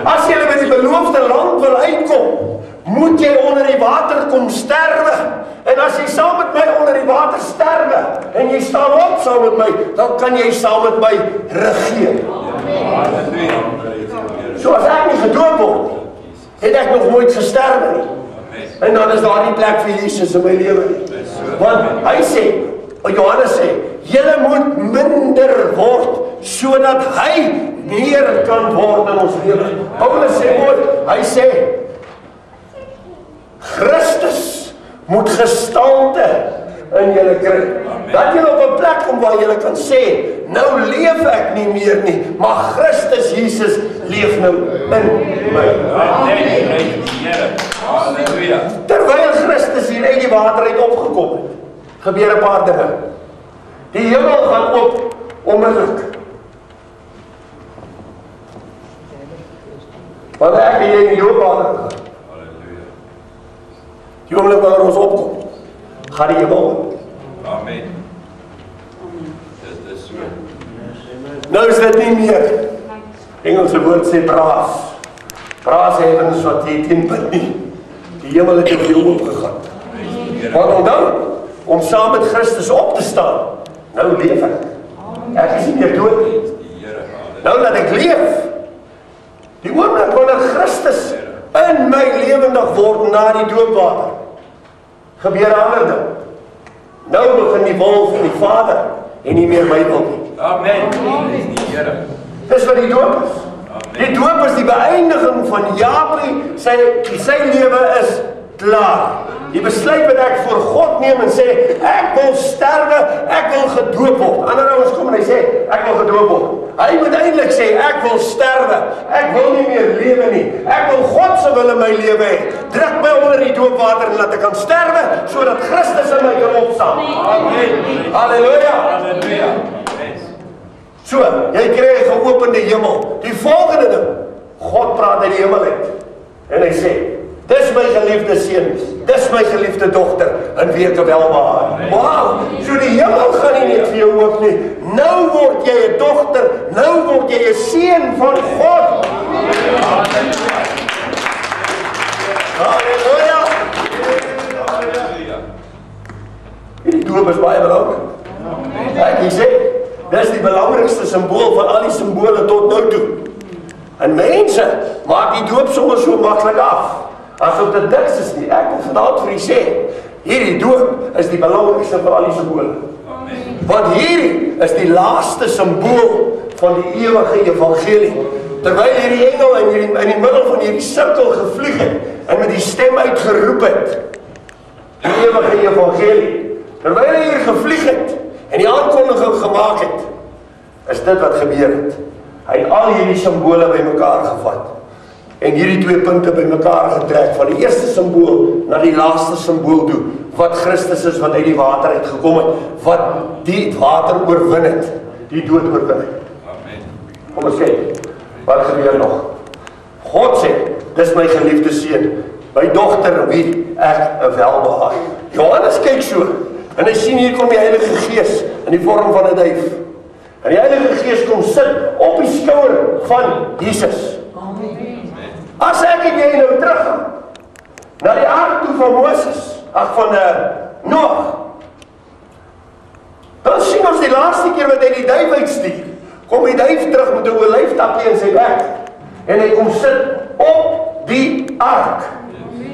As julle by die beloofde land wil uitkom, moet jy onder die water kom sterwe. En as jy saam met my onder die water sterwe, en jy staan op saam met my, dan kan jy saam met my regeer. So as ek nie gedoop word, het ek nog nooit gesterwe nie. En dan is daar nie plek vir Jesus in my lewe nie. Want hy sê, Johannes sê, julle moet minder word, sodat hy meer kan word in ons lewe. Paulus sê mooi, hy sê, Christus moet gestalte in julle kry. Dat julle op 'n plek kom waar julle kan sê, nou leef ek nie meer nie, maar Christus Jesus leef nou in my. Terwyl Christus hier uit die water uit opgekom het, gebeur 'n paar dinge. Die hemel gaan op onmiddellik. Want ek en jy in die doopwater gegaan. Die oomblik wanneer ons opkom, gaan die hemel op.
Amen. Dit is so.
Nou is dit nie meer, Engelse woord sê braas. Braas heavens wat jy teen bid nie. Die hemel het op jou opgegaan. Want onthou, om saam met Christus op te staan, nou leef ek. Ek is nie meer dood nie. Nou laat ek leef. Die oomblik wanneer Christus in my lewendig word na die doopwater, gebeur 'n ander ding. Nou begin die wil van die Vader en nie meer my wil nie.
Amen.
Dis wat die doop is. Die doop is die beëindiging van Japie, sy lewe is klaar. Die besluit wat ek voor God neem en sê, ek wil sterwe, ek wil gedoop word. Ander ouens kom en hy sê, ek wil gedoop word. Hy moet eintlik sê, ek wil sterwe, ek wil nie meer lewe nie. Ek wil God se wil in my lewe hê. Druk my onder die doopwater en laat ek kan sterwe, sodat Christus in my kan opstaan. saam. Halleluja. So, jy kry 'n geopende hemel. Die volgende ding, God praat uit die hemel uit. En hy sê, dis my geliefde seun, dis my geliefde dogter, in wie ek welbehaag. Wow, so die hemel gaan nie net vir jou oop nie. Nou word jy 'n dogter, nou word jy 'n seun van God. Halleluja. Die doop is baie belangrik. Ek sê, dis die belangrikste simbool van al die simbole tot nou toe. En mense maak die doop sommer so maklik af. Asof dit niks is nie. Ek wil vandag vir u sê, hierdie doop is die belangrikste van al die simbole. Want hierdie is die laaste simbool van die ewige evangelie. Terwyl hierdie engel in die middel van hierdie sirkel gevlieg het en met die stem uitgeroep het, die ewige evangelie. Terwyl hy hier gevlieg het en die aankondiging gemaak het, is dit wat gebeur het. Hy het al hierdie simbole bymekaar gevat en hierdie twee punte bymekaar getrek, van die eerste simbool na die laaste simbool toe, wat Christus is, wat uit die water uitgekom het, wat die water oorwin het, die dood oorwin het. Kom ons kyk, wat gebeur nog? God sê, dis my geliefde seun, my dogter wie ek welbehaag. Johannes kyk so, en hy sien hier kom die Heilige Gees in die vorm van 'n duif. En die Heilige Gees kom sit op die skouer van Jesus. As ek en jy nou teruggaan na die ARK toe van Moses, van NOAG, dan sien ons die laaste keer wat hy die duif uitstuur, kom die duif terug met 'n olyftakkie in sy bek, en hy kom sit op die ARK.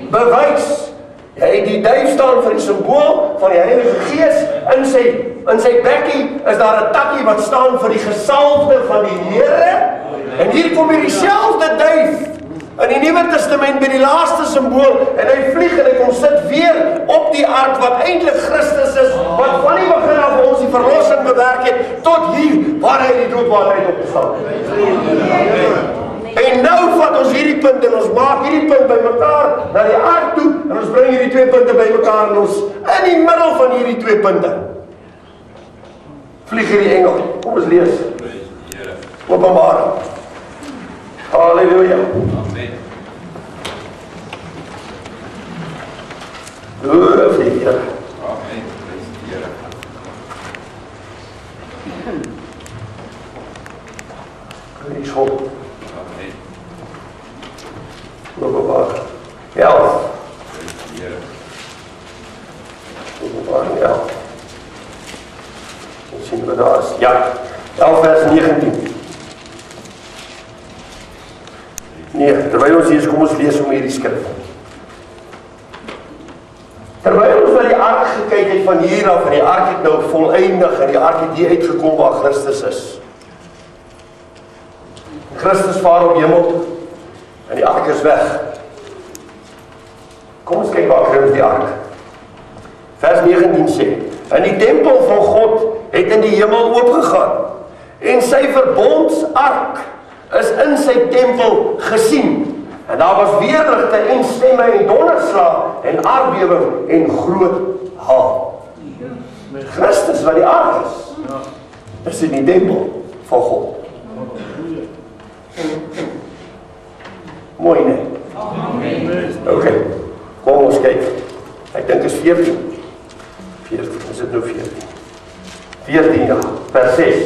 Bewys, die duif staan vir die simbool van die Heilige Gees, in sy bekkie is daar 'n takkie wat staan vir die gesalfde van die Here, en hier kom hier dieselfde duif, in die Nuwe Testament by die laaste simbool, en hy vlieg en hy kom sit weer op die ARK wat eintlik Christus is, wat van die begin af ons die verlossing bewerk het, tot hier waar hy die doopwater uit opgestaan het. En nou vat ons hierdie punt en ons maak hierdie punt bymekaar na die ARK toe, en ons bring hierdie twee punte bymekaar en ons in die middel van hierdie twee punte vlieg hierdie engel. Kom ons lees. Openbaring. Halleluja. Amen. Loof die Here. Amen. Prys die Here. Prys God. Amen. Openbaring 11. Prys die Here. Openbaring 11. Ons sien wat daar is. Ja. 11 vers 19. Nee, terwyl ons hier is, kom ons lees om hierdie skrif. Terwyl ons na die ARK gekyk het van hier af, en die ARK het nou voleindig, en die ARK het hier uitgekom waar Christus is. Christus vaar op hemel toe, en die ARK is weg. Kom ons kyk waar kry ons die ARK. Vers 19 sê, en die tempel van God het in die hemel oopgegaan, en sy verbondsark is in sy tempel gesien. En daar was weerligte en stemme en donderslag en aardbewing en groot haal. Christus wat die aard is in die tempel van God. Mooi, nee? Oké, kom ons kyk. Ek dink is 14. 14, is dit nou 14? 14, ja, vers 6.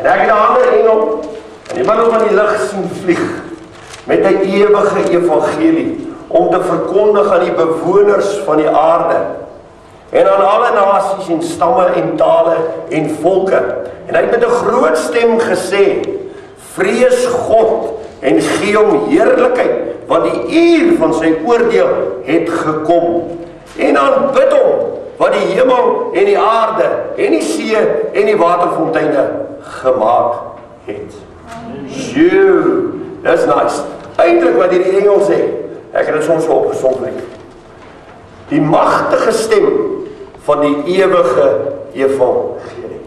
En ek het 'n ander engel in die middel van die lug sien vlieg met 'n ewige evangelie om te verkondig aan die bewoners van die aarde en aan alle nasies en stamme en tale en volke. En hy het met 'n groot stem gesê: vrees God en gee hom heerlikheid, want die uur van sy oordeel het gekom. En aanbid hom wat die hemel en die aarde en die see en die waterfonteine gemaak het. Sjoe, dis nice. Eintlik wat hierdie engel sê, ek het dit soms so opgesom. Die magtige stem van die ewige evangelie.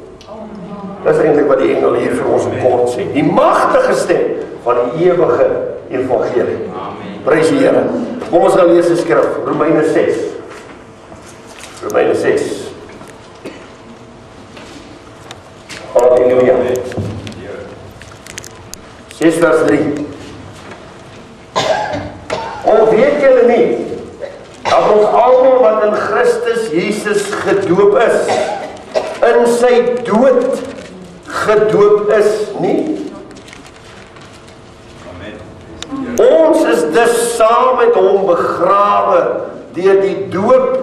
Dis eintlik wat die engel hier vir ons in kort sê. Die magtige stem van die ewige evangelie. Prys die Here. Kom ons gaan lees die skrif, Romeine 6. Romeine 6. Halleluja. 6 vers 3. Of weet julle nie, dat ons almal wat in Christus Jesus gedoop is, in sy dood gedoop is nie? Ons is dus saam met hom begrawe deur die doop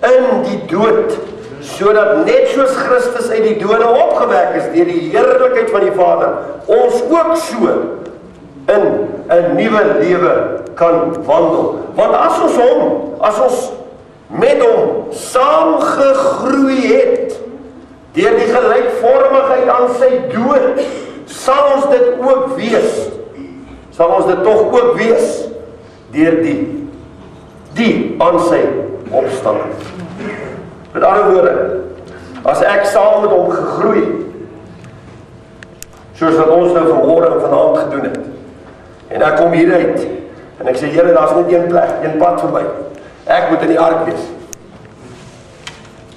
in die dood, sodat net soos Christus uit die dode opgewek is deur die heerlikheid van die Vader, ons ook so in 'n nuwe lewe kan wandel. Want as ons met hom saamgegroei het deur die gelykvormigheid aan sy dood, sal ons dit ook wees. Sal ons dit tog ook wees deur die aan sy opstanding. Met ander woorde, as ek saam met hom gegroei, soos wat ons nou vanmôre en vanaand gedoen het, en ek kom hieruit, en ek sê, Here, daar's net een plek, een pad vir my. Ek moet in die ark wees.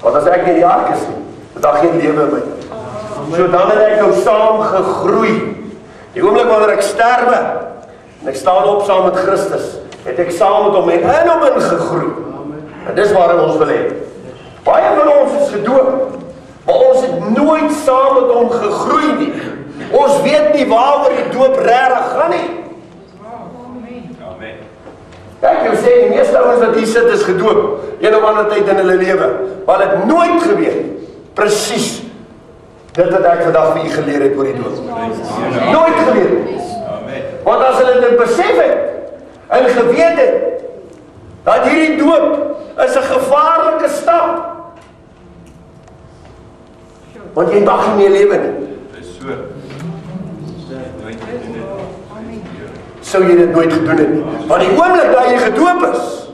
Want as ek nie in die ark is nie, het daar geen lewe in my. So dan het ek nou saam gegroei. Die oomblik wanneer ek sterwe, en ek staan op saam met Christus, het ek saam met hom en in hom ingegroei. En dis waarin ons wil hê. Baie van ons is gedoop, maar ons het nooit saam met hom gegroei nie. Ons weet nie waaroor die doop regtig gaan nie. Kijk, jy sê, die meeste ouens wat hier sit is gedoop, een of ander tyd in hulle lewe, maar het nooit geweet, presies, dit wat ek vandag vir u geleer het oor die doop. Nooit geweet. Want as hulle dit besef het, en geweet het, dat hierdie doop is 'n gevaarlike stap, want jy mag nie meer lewe nie. Sou jy dit nooit gedoen het nie. Maar die oomblik dat jy gedoop is,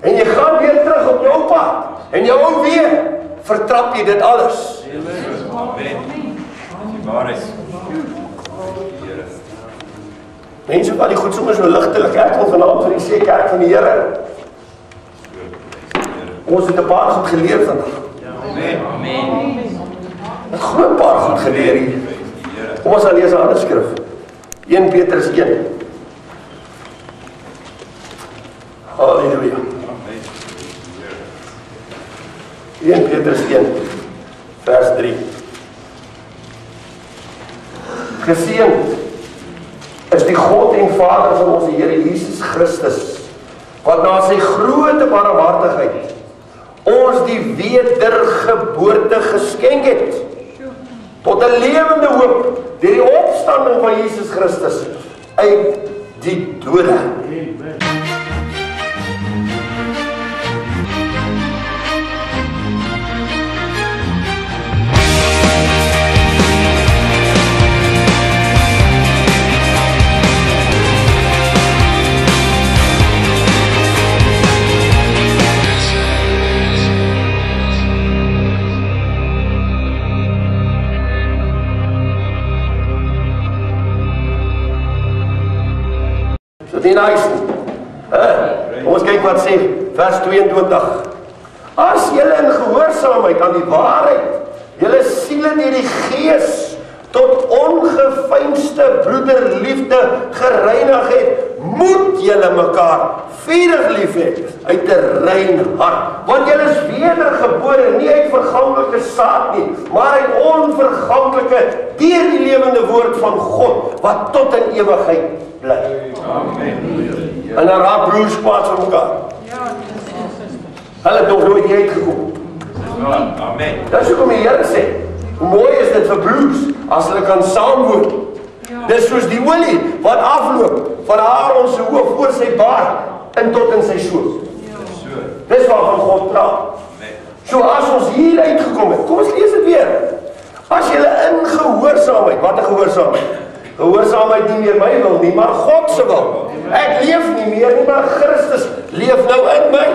en jy gaan weer terug op jou pad, en jou ou weer, vertrap jy dit alles. Mense wat die goed soms so ligtelik, ek wil vanaand vir die sê, kerk van die Here. Ons het 'n paar goed geleer vandag. Amen. 'n groot paar goed geleer hier. Kom ons gaan lees 'n ander skrif. 1 Petrus 1. Halleluja. 1 Petrus 1, vers 3. Geseënd is die God en Vader van ons Here Jesus Christus, wat na sy groote barmhartigheid ons die wedergeboorte geskenk het, tot 'n lewende hoop, deur die opstanding van Jesus Christus uit die dode. Die nice. Ons kyk wat sê, vers 22. As julle in gehoorsaamheid aan die waarheid, julle siele deur die Gees tot ongeveinsde broederliefde gereinig het, moet julle mekaar vurig lief hê uit 'n rein hart. Want julle is wedergebore, nie uit verganklike saad nie, maar uit onverganklike, deur die lewende woord van God, wat tot in ewigheid bly. Amen. En dan raak broers kwaad van mekaar. Hulle het nog nooit hier uitgekom. Amen. Dis hoekom die Here sê, hoe mooi is dit vir broers, as hulle kan saamwoon. Dis soos die olie, wat afloop, van Aaron se hoof oor sy baard, en tot in sy soos. Dis waarvan God praat. So as ons hier uitgekom het, kom ons lees dit weer. As julle in gehoorsaamheid, wat 'n gehoorsaamheid? Gehoorsaamheid nie meer my wil nie, maar God se wil. Ek leef nie meer nie, maar Christus leef nou in my.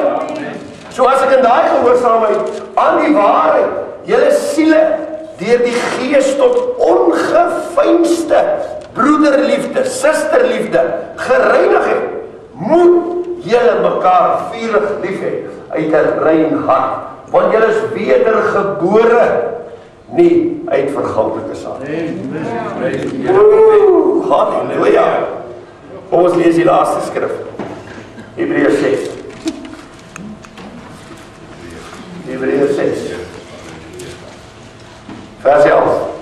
So as ek in daai gehoorsaamheid aan die waarheid, julle siele deur die Gees tot ongeveinsde broederliefde, susterliefde gereinig het, moet julle mekaar vurig lief hê uit 'n rein hart. want julle is wedergebore, nie uit verganklike sake. Halleluja. Kom ons lees die laaste skrif. Hebreërs 6. Hebreërs 6. Vers 11.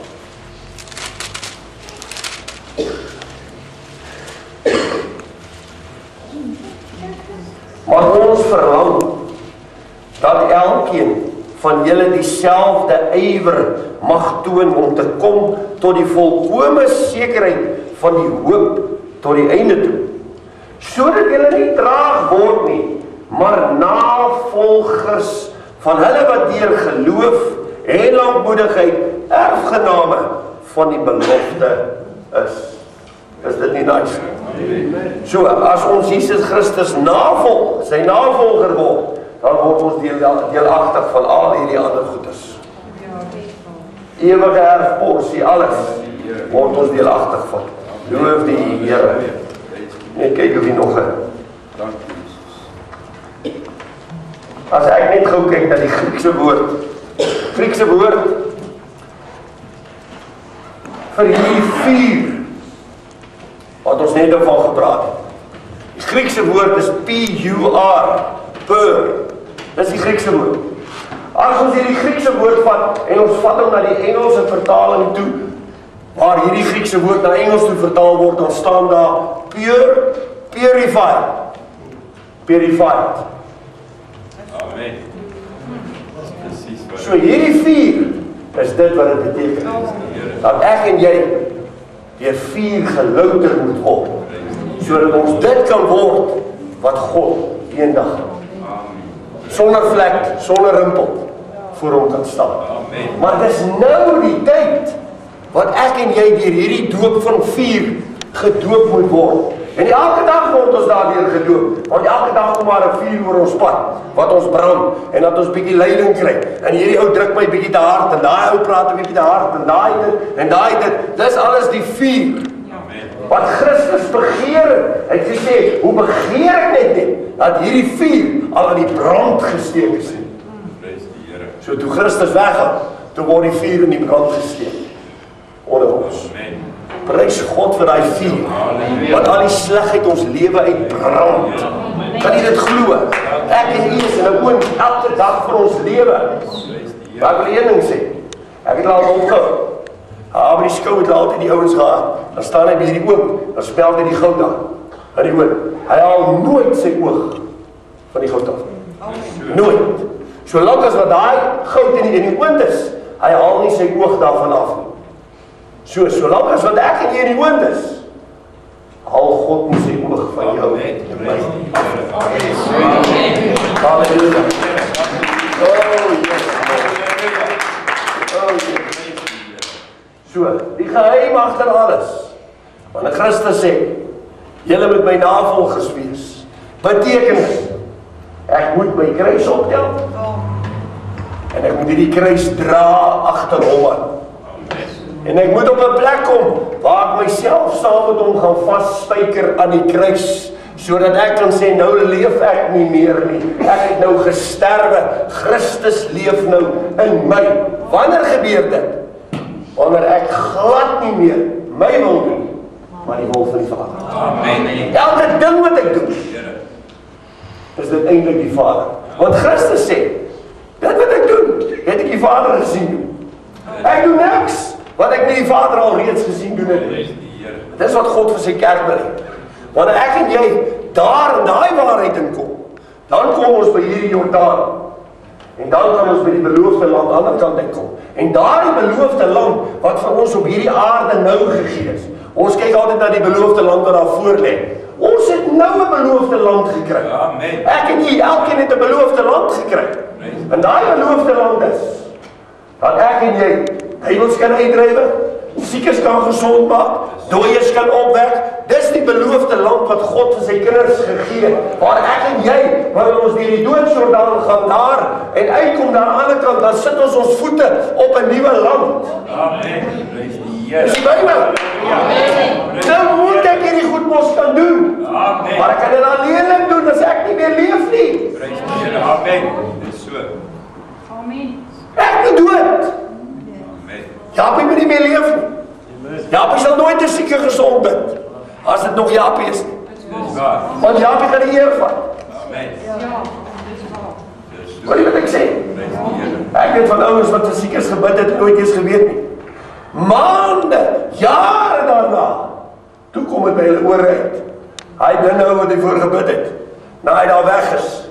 Maar ons verlang dat elkeen van julle dieselfde ywer mag toon om te kom tot die volkome sekerheid van die hoop tot die einde toe, sodat julle nie traag word nie, maar navolgers van hulle wat deur geloof en lankmoedigheid erfgename van die belofte is. Is dit nie nice? So, as ons Jesus Christus navolg, sy navolger word, dan word ons deelagtig van al hierdie ander goedes. Ewige erfporsie, alles, word ons deelagtig van. Loof die Here. Net kyk of jy nog as ek net gou kyk na die Griekse woord vir hierdie 4 wat ons net daarvan gepraat het. Die Griekse woord is P-U-R, per. Dis die Griekse woord. As ons hierdie Griekse woord vat en ons vat hom na die Engelse vertaling toe, waar hierdie Griekse woord na Engels toe vertaal word, dan staan daar pure, purified. Purified.
Amen.
So hierdie 4 is dit wat dit beteken. Dat ek en jy deur 4 gelouter moet word, sodat ons dit kan word wat God eendag sonder vlek, sonder rimpel voor hom kan staan. Maar dis nou die tyd wat ek en jy deur hierdie doop van 4 gedoop moet word. En elke dag word ons daardeur gedoop, want elke dag kom maar 'n vuur oor ons pad, wat ons brand, en dat ons bietjie lyding kry. En hierdie ou druk my bietjie te hard, en daai ou praat 'n bietjie te hard, en daai dit, dis alles die vuur. Wat Christus begeer het. Hy het gesê, hoe begeer ek net dat hierdie vuur al in die brand gesteek is. So toe Christus weggaan, toe word die vuur in die brand gesteek onder ons. Prys God vir daai vuur, wat al die slegheid ons lewe uitbrand. Kan jy dit glo? Ek en u is in 'n oond elke dag van ons lewe. Maar ek wil een ding sê, ek het al opgehou. By die skou het altyd die ouens gehad. Dan staan hy by hierdie oop, dan speld hy die goud daar. In die oop. Hy haal nooit sy oog van die goud af. Nooit. Solank as wat daai goud in die oond is, hy haal nie sy oog daarvan af nie. Solank as wat ek en jy in die oond is, haal God nie sy oog van jou en my. Halleluja. So, die geheim agter alles. Want Christus sê, julle moet my navolgers wees. Beteken dit, ek moet my kruis optel, en ek moet hierdie kruis dra agter hom aan. En ek moet op 'n plek kom, waar ek myself saam met hom gaan vasspyker aan die kruis, sodat ek kan sê, nou leef ek nie meer nie. Ek het nou gesterwe, Christus leef nou in my. Wanneer gebeur dit? Wanneer ek glad nie meer my wil doen, maar die wil van die Vader. Amen. Elke ding wat ek doen, is dit eintlik die Vader. Want Christus sê, dit wat ek doen, het ek die Vader gesien doen. Ek doen niks wat ek nie die Vader al reeds gesien doen het. Dit is wat God vir sy kerk wil hê. Wanneer ek en jy daar in daai waarheid inkom, dan kom ons by hierdie Jordaan. En dan kan ons by die beloofde land aan die ander kant uitkom. En daardie beloofde land wat vir ons op hierdie aarde nou gegee is. Ons kyk altyd na die beloofde land wat daar voor lê. Ons het nou 'n beloofde land gekry. Amen. Ek en jy, elkeen het 'n beloofde land gekry. En daai beloofde land is dat ek en jy duiwels kan uitdrywe, siekes kan gesond maak, dooies kan opwek. Dis die beloofde land wat God vir sy kinders gegee het. Waar ek en jy, wanneer ons deur die doodsjordaan gaan daar en uitkom daar aan die ander kant, dan sit ons voete op 'n nuwe land. Amen. Dis die Bybel. Nou moet ek hierdie goed mos kan doen. Amen. Maar ek kan dit alleenlik doen as ek nie meer leef nie. Amen. Dis so. Ek moet dood.
Amen.
Japie moet nie meer leef nie. Japie sal nooit 'n sieke gesond bid, as dit nog Japie is nie.
Dis waar.
Want Japie gaan die eer vat.
Amen.
Hoor jy wat ek sê?
Prys die Here.
Ek weet van ouens wat vir siekes gebid het en nooit eens geweet nie. Maande, jare daarna, toe kom het by hulle oor uit. Hy blinde ou wat hy voor gebid het, na hy daar weg is,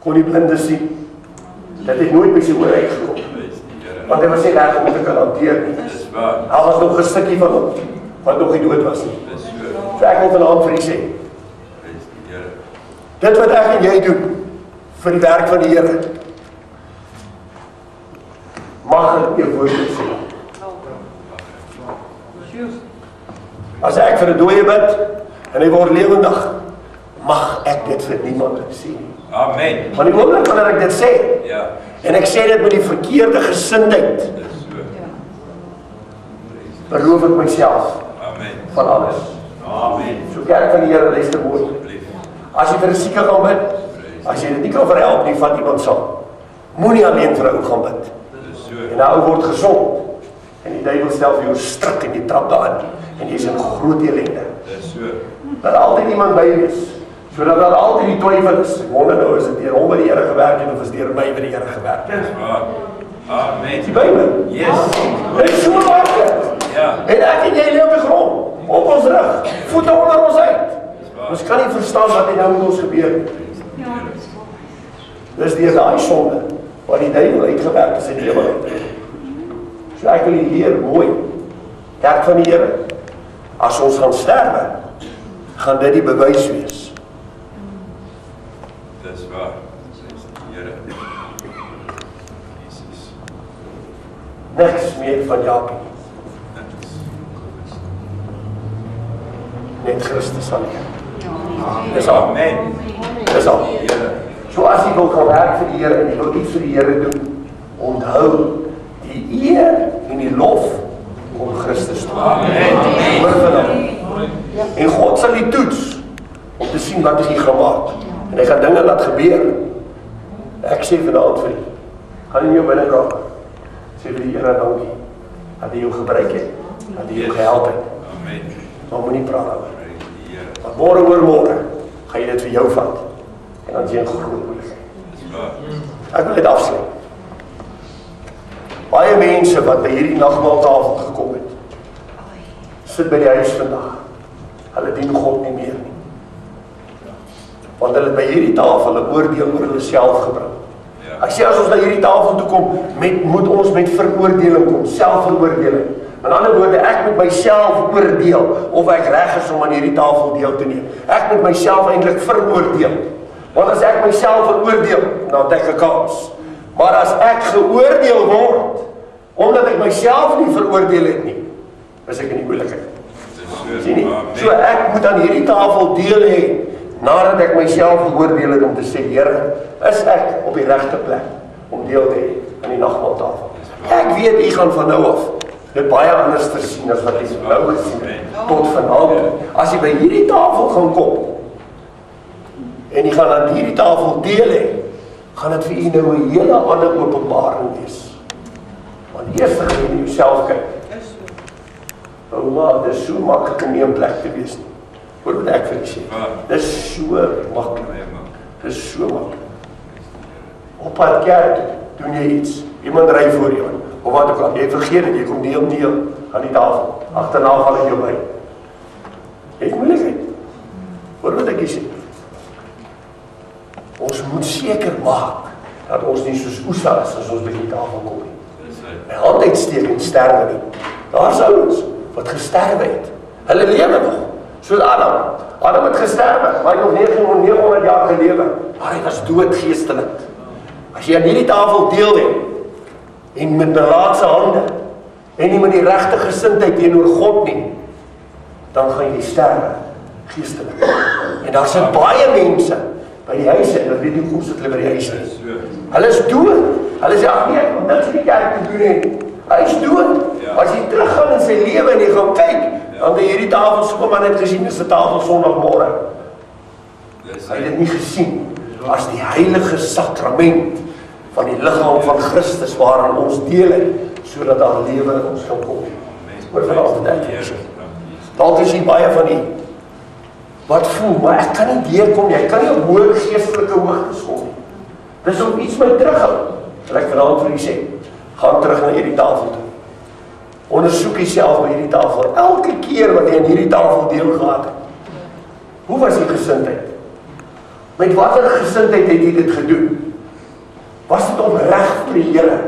kon die blinde sien. Dit het nooit by sy oor uitgekom.
Prys die Here.
Want hy was nie reg om te kan hanteer nie.
Dis waar.
Daar was nog 'n stukkie van hom, wat nog nie dood was nie.
Dis so.
So ek wil vanaand vir u sê,
Prys die Here.
dit wat ek en jy doen, vir die werk van die Here, mag ek jou woord sê. As ek vir 'n dooie bid, en hy word lewendig, mag ek dit vir niemand sê nie.
Amen.
Want die oomblik wanneer ek dit sê,
Ja.
en ek sê dit met die verkeerde gesindheid,
Dis so.
beroof ek myself
Amen.
van alles.
Amen.
So kerk van die Here, luister mooi.
Asseblief.
As jy vir 'n sieke gaan bid, as jy dit nie kan verhelp nie, vat iemand saam. Moenie alleen vir 'n ou gaan bid.
Dis so.
En nou word gesond. En die duiwel stel vir jou strik en die trap daarin. En jy is in groot ellende.
Dis so.
Dat altyd iemand by wees, sodat daar altyd die twyfel is. Ek wonder nou, is dit deur hom by die Here gewerk het of is deur my by die Here gewerk het?
Dis waar. Amen.
Die Bybel.
Yes.
Dit is so maklik.
Ja.
En ek en jy lê op die grond, op ons rug, voete onder ons uit. Ons kan nie verstaan wat nou met ons gebeur nie. Dis deur daai sonde wat die duiwel uitgewerk is in die lewe. So ek wil hier leer mooi. Kerk van die Here, as ons gaan sterwe, gaan dit die bewys wees.
Dis waar. Prys die Here. Jesus.
Niks meer van Japie. Net Christus alleen. Dis al.
Amen.
Dis al.
Here.
So as jy wil gaan werk vir die Here en jy wil iets vir die Here doen, onthou, die eer en die lof kom Christus toe.
Amen.
Hoor vanaand. En God sal die toets om te sien wat hy gemaak. En hy gaan dinge laat gebeur. Ek sê vanaand vir u, gaan in jou binnekamer, sê vir die Here dankie, dat hy jou gebruik het, dat hy jou gehelp het.
Amen.
Maar moenie praat daaroor.
Prys die Here.
Want môre oor môre, gaan jy dit vir jou vat. En dan sien jy 'n groot moeilikheid.
Dis waar.
Ek wil dit afsluit. Baie mense wat by hierdie nagmaaltafel gekom het, sit by die huis vandag. Hulle dien God nie meer nie. Want hulle het by hierdie tafel 'n oordeel oor hulle self gebring.
Ja.
Ek sê as ons na hierdie tafel toe kom, moet ons met veroordeling kom, selfveroordeling. Met ander woorde, ek moet myself oordeel of ek reg is om aan hierdie tafel deel te neem. Ek moet myself eintlik veroordeel. Want as ek myself veroordeel, dan het ek 'n kans. Maar as ek geoordeel word, omdat ek myself nie veroordeel het nie, is ek in die moeilikheid.
Dis
Sien nie?
Amen.
So ek moet aan hierdie tafel deel hê, nadat ek myself geoordeel het om te sê, Here, is ek op die regte plek om deel te hê aan die nagmaaltafel. Ek weet, u gaan van nou af dit baie anders te sien as wat u nou gesien het, tot vanaand. As jy by hierdie tafel gaan kom, en jy gaan aan hierdie tafel deel hê, gaan dit vir u nou 'n hele ander openbaring wees. Want eers gaan jy jouself kyk. Ouma, dit is so maklik om nie in plek te wees nie. Hoor wat ek vir u sê. Dit is so maklik. Dit is so maklik. Op pad kerk toe, doen jy iets. Iemand ry voor jou. Of wat ook al. Jy vergeet dit, jy kom deel aan die tafel. Agterna val ek jou by. Jy het moeilikheid. Hoor wat ek sê. Ons moet seker maak dat ons nie soos Oesa is as ons by die tafel kom nie. My hand uitsteek en sterwe nie. Daar's ouens wat gesterwe het. Hulle lewe nog. Soos Adam. Adam het gesterwe, maar hy het nog 900 jaar gelewe. Maar hy was dood geestelik. As jy aan hierdie tafel deel het, en met melaatse hande, en nie met die regte gesindheid teenoor God nie, dan gaan jy sterwe geestelik. En daar sit baie mense by die huise, en dat weet nie hoe sit hulle by die huise nie. Hulle is dood. Hulle sê, ag nee, ek moet niks in die kerk te doen hê. Hy is dood. As jy teruggaan in sy lewe en jy gaan kyk, dan het hierdie tafel soeman net gesien, dis 'n tafel Sondagmôre. Hy het dit nie gesien as die heilige sakrament van die liggaam van Christus waarin ons deel het, sodat daar lewe in ons kan kom. Oor vanaand dit. Dalk is hier baie van die wat voel, maar ek kan nie deurkom nie, ek kan nie op hoë geestelike hoogtes kom nie. Dis om iets my terughou. En ek vanaand vir u sê, gaan terug na hierdie tafel toe. Ondersoek jouself by hierdie tafel. Elke keer wat jy aan hierdie tafel deel gehad het. Hoe was die gesindheid? Met watter gesindheid het jy dit gedoen? Was dit opreg vir die Here?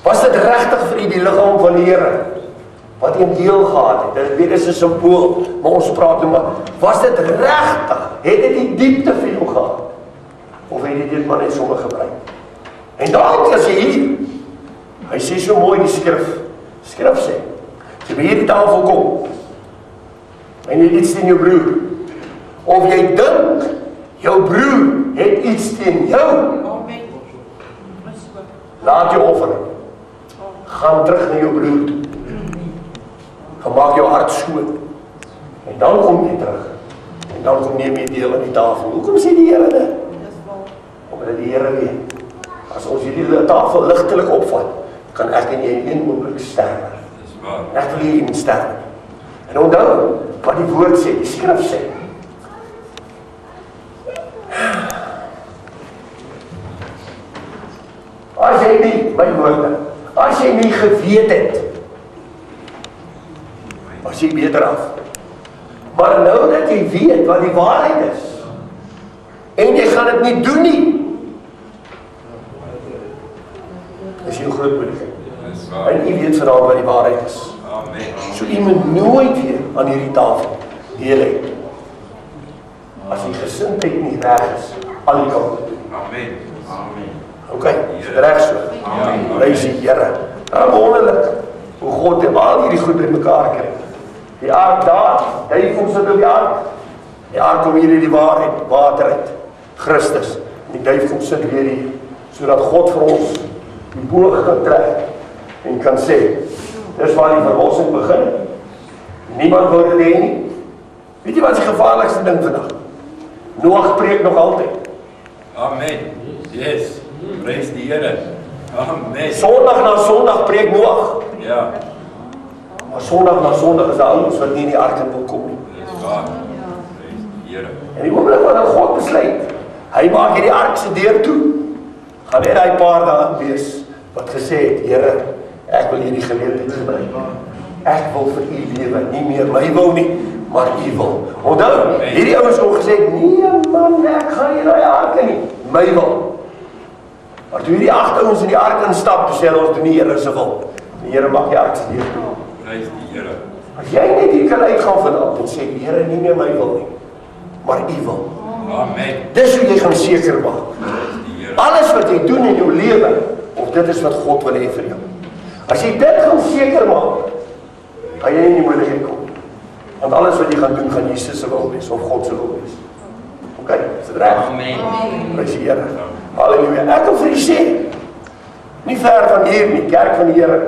Was dit regtig vir die liggaam van die Here? Wat jy deel gehad het, dit is 'n simbool, maar ons praat nou maar, was dit regtig? Het dit die diepte vir jou gehad? Of het jy dit maar net sommer gebruik? En dalk as jy hier, hy sê so mooi die skrif sê, as jy by hierdie tafel kom, en jy het iets teen jou broer, of jy dink, jou broer het iets teen jou, laat jou offer, gaan terug na jou broer toe, gaan maak jou hart skoon, en dan kom jy terug, en dan kom neem jy deel aan die tafel. Hoekom sê die Here dit? Omdat die Here weet, as ons hierdie tafel ligtelik opvat, kan ek en jy in een oomblik sterwe. Ek wil jy moet sterwe. En onthou, wat die woord sê, die skrif sê, as jy nie, my woorde, as jy nie geweet het, was jy beter af. Maar nou dat jy weet wat die waarheid is, en jy gaan dit nie doen nie, is jy groot moedigheid. En jy weet vanavond wat die waarheid is. So jy moet nooit weer aan hierdie tafel deel het. As die gesindheid nie reg is, al die kant doen. Ok, is dit reg so? Prys die Here. Wonderlik, hoe God al hierdie goed by mekaar kry. Die ARK daar, hy kom sit op die ARK. Die ARK kom hier in die waarheid, water uit. Christus. En die duif kom sit weer hier, sodat God vir ons die boog kan trek en kan sê, dis waar die verlossing begin. Niemand wil dit hê nie. Weet jy wat is die gevaarlikste ding vandag? NOAG preek nog altyd.
Amen. Yes. Prys die Here. Amen.
Sondag na Sondag preek NOAG.
Ja.
Maar Sondag na Sondag is daar ouens wat nie in die ark in wil kom nie.
Dis waar. Prys die Here.
En die oomblik wat God besluit, hy maak hierdie ark se deur toe, gaan net daai paar daar wees wat gesê het, Here, ek wil hierdie geleentheid gebruik. Ek wil vir u lewe, nie meer my wil nie, maar u wil. Onthou, hierdie ouens het gesê, nee man, ek gaan nie daai ark in nie, my wil. Maar toe hierdie 8 ouens in die ark instap, toe sê hulle ons doen nie Here se wil. Die Here mag die ark se deur toe.
Prys die Here.
As jy net hier kan uitgaan vanaf en sê, Here, nie meer my wil nie, maar u wil.
Amen.
Dis hoe jy gaan seker maak. Alles wat jy doen in jou lewe, of dit is wat God wil hê vir jou. As jy dit gaan seker maak, gaan jy nie in die moeilikheid kom. Want alles wat jy gaan doen, gaan Jesus se wil wees, of God se wil wees. Ok, is dit reg?
Amen.
Prys die Here. Halleluja. Ek wil vir u sê, nie ver van hier nie, kerk van die Here.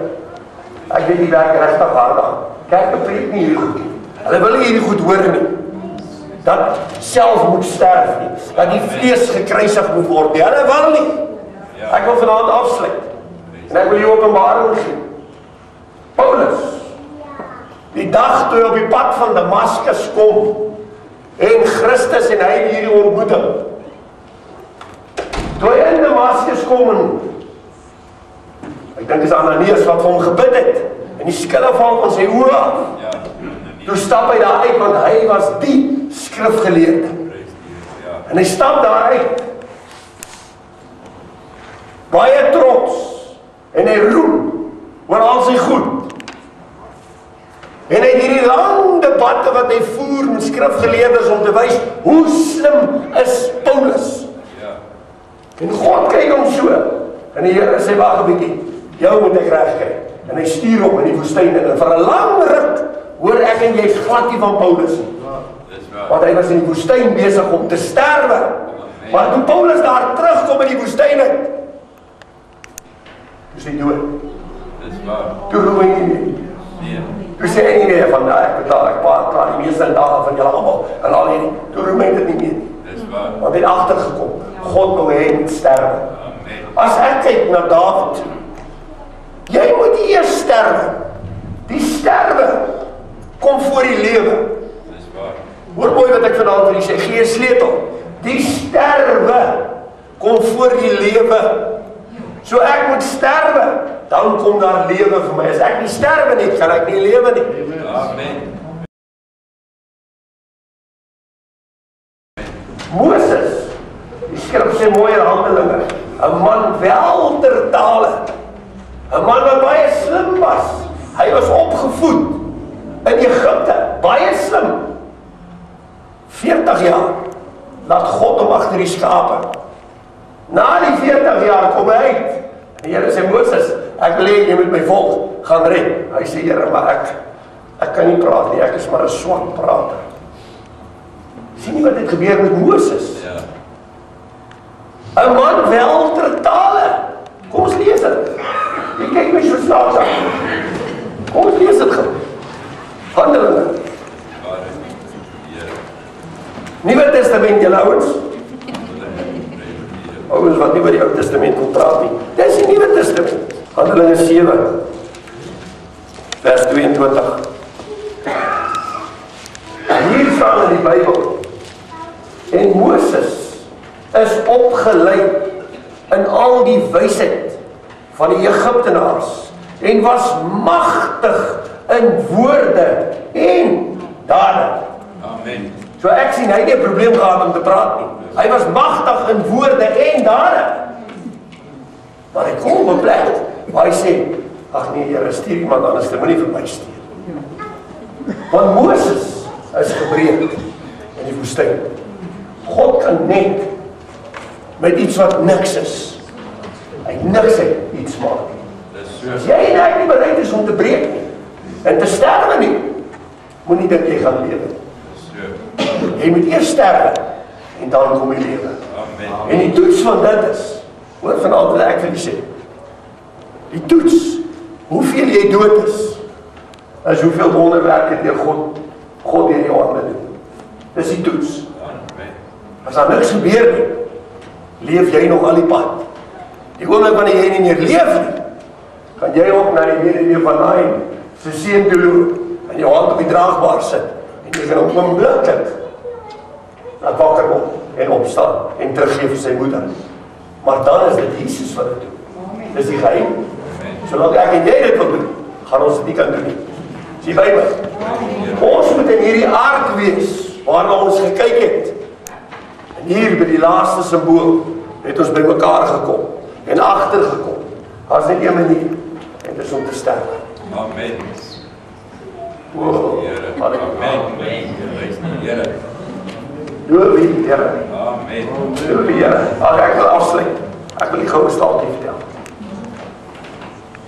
Ek weet die werk regtig hard aan. Kerk preek nie hierdie goed nie. Hulle wil nie hierdie goed hoor nie. Dat self moet sterf nie. Dat die vlees gekruisig moet word nie. Hulle wil nie. Ek wil vanaand afsluit. En ek wil die openbaring gee. Paulus, die dag toe hy op die pad van Damaskus kom, en Christus en hy hierdie ontmoeting. Toe hy in Damaskus kom en ek dink is Ananias wat vir hom gebid het, en die skille val van sy oë af. Toe stap hy daar uit, want hy was die skrifgeleerde. En hy stap daar uit, baie trots, en hy roem oor al sy goed. En hy het hierdie lang debatte wat hy voer met skrifgeleerders om te wys, hoe slim is Paulus? En God kyk hom so, en die Here sê, wag 'n bietjie, jou moet ek reg kry. En hy stuur hom in die woestyn, en vir 'n lang ruk, hoor ek en jy glad nie van Paulus nie. Want hy was in die woestyn besig om te sterwe. Maar toe Paulus daar terugkom in die woestyn uit, toe sê hy dood. Toe roem hy nie meer. Toe sê hy nie meer van, ek betaal, ek praat die meeste dae van julle almal, en al hierdie, toe roem hy dit nie meer. Want hy het agtergekom, God wil hê hy moet sterwe. As ek kyk na Dawid, jy moet eers sterwe. Die sterwe kom voor die lewe.
Dis waar.
Hoor mooi wat ek vanaand vir julle sê, gee 'n sleutel. Die sterwe kom voor die lewe. So ek moet sterwe, dan kom daar lewe vir my. As ek nie sterwe nie, kan ek nie lewe nie.
Amen.
Moses, die skrif sê mooi in Handelinge, 'n man wel ter tale, 'n man wat baie slim was. Hy was opgevoed in Egipte, baie slim. 40 jaar laat God hom agter die skape. Na die 40 jaar kom hy uit. En die Here sê, Moses, ek wil hê jy moet my volk gaan red. Hy sê, Here, maar ek kan nie praat nie, ek is maar 'n swak prater. Sien nie wat het gebeur met Moses?
Ja.
'n man wel ter tale. Kom ons lees dit. Jy kyk my so snaaks aan. Kom ons lees dit gou. Handelinge.
Waar is die Here?
Nuwe Testament, julle ouens. Ouens wat nie by die Ou Testament kon praat nie. Dis die Nuwe Testament. Handelinge 7 vers 22. Hier staan in die Bybel. En Moses is opgelei in al die wysheid van die Egiptenaars en was magtig in woorde en dade.
Amen.
So ek sien hy het nie 'n probleem gehad om te praat nie. Hy was magtig in woorde en dade. Maar hy kom op 'n plek waar hy sê, ag nee Here, stuur iemand anders, jy moenie vir my stuur. Want Moses is gebreek in die woestyn. God kan net met iets wat niks is. Hy niks uit iets maak.
Dis
As
so.
jy en ek nie bereid is om te breek nie, en te sterwe nie, moenie dink jy gaan lewe.
Dis so.
Jy moet eers sterwe, en dan kom jy lewe.
Amen.
En die toets van dit is, hoor vanaand wat ek vir julle sê, die toets, hoeveel jy dood is hoeveel wonderwerke deur God deur jou hande doen. Dis die toets.
Amen.
As daar niks gebeur nie, leef jy nog al die pad. Die oomblik wanneer jy nie meer leef nie, kan jy ook na die weduwee van Nain se seun toe loop en jou hand op die draagbaar sit en jy kan hom oombliklik laat wakker word en opstaan en teruggee vir sy moeder. Maar dan is dit Jesus wat dit doen. Dis die geheim. Solank ek en jy dit wil doen, gaan ons dit nie kan doen nie. Dis die Bybel. Ons moet in hierdie ark wees waarna ons gekyk het. En hier by die laaste simbool het ons by mekaar gekom en agtergekom. Daar's net een manier en dit is om te sterwe.
Amen.
O,
Here.
halleluja.
Amen. Prys die Here.
Loof die Here.
Amen.
Loof die Here. Ag, ek wil afsluit. Ek wil die goue staaltjie vertel.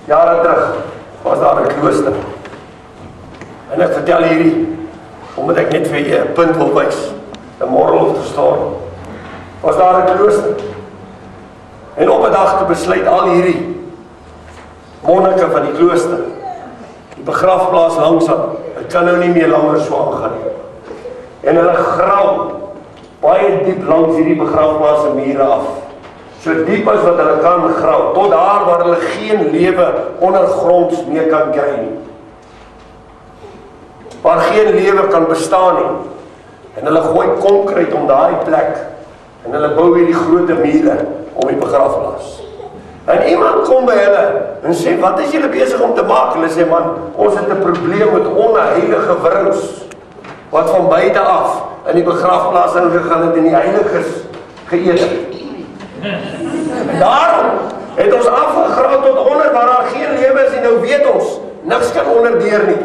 Jare terug was daar 'n klooster. En ek vertel hierdie omdat ek net vir julle 'n punt wil wys. 'n moral of the story. Was daar 'n klooster. En op 'n dag te besluit al hierdie monnike van die klooster, die begrafplaas langsaan, dit kan nou nie meer langer so aangaan nie. En hulle grawe baie diep langs hierdie begrafplaas se mure af. So diep as wat hulle kan grawe, tot daar waar hulle geen lewe ondergronds meer kan kry nie. Waar geen lewe kan bestaan nie. En hulle gooi konkreet om daai plek en hulle bou hierdie groot mure om die begrafplaas. En iemand kom by hulle en sê, wat is julle besig om te maak? Hulle sê, man, ons het 'n probleem met onheilige wurms wat van buite af in die begrafplaas ingegaan het en die heiliges geëet het. En daarom het ons afgegrawe tot onder waar daar geen lewe is en nou weet ons, niks kan onderdeur nie.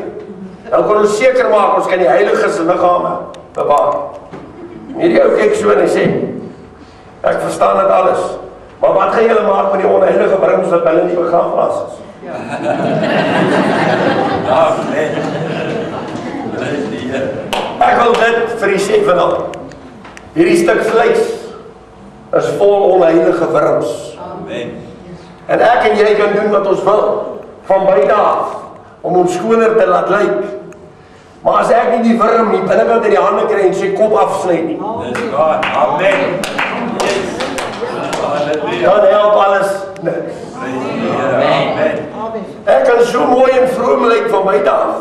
Nou kan ons seker maak, ons kan die heiliges se liggame bewaar. Hierdie ou kyk so en hy sê, ek verstaan dit alles, maar wat gaan julle maak met die onheilige wurms wat hulle in die begrafplaas is?
Amen. Prys die Here.
Ek wil dit vir u sê vanaand. Hierdie stuk vleis is vol onheilige wurms.
Amen.
En ek en jy kan doen wat ons wil, van buite af, om ons skoner te laat lyk. Maar as ek nie die wurm nie binnekant in die hande kry en sy kop afsny nie,
Dis waar. Amen. Yes.
Dan help alles niks.
Amen.
Ek kan so mooi en vroom lyk van buite af.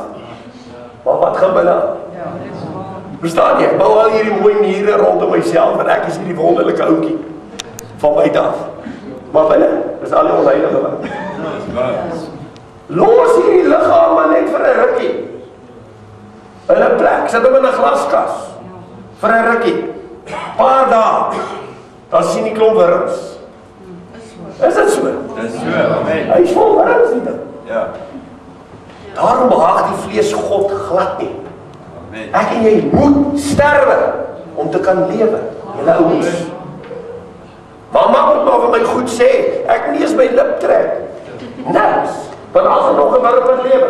Maar wat gaan binne? Verstaan jy? Ek bou al hierdie mooi mure rondom myself en ek is hierdie wonderlike ouetjie van buite af. Maar binne is al die onheilige wat. Los hierdie liggaam maar net vir 'n rukkie. In 'n plek, sit hom in 'n glaskas. Vir 'n rukkie. Paar dae. Dan sien die klomp wurms. Is dit so?
Dis so, amen.
Hy is vol wurms die ding.
Ja.
Daarom behaag die vlees God glad nie.
Amen.
Ek en jy moet sterwe om te kan lewe. Julle ouens. Mamma moet maar vir my goed sê. Ek nie eens my lip trek. Niks. Want as er nog 'n wurm in lewe.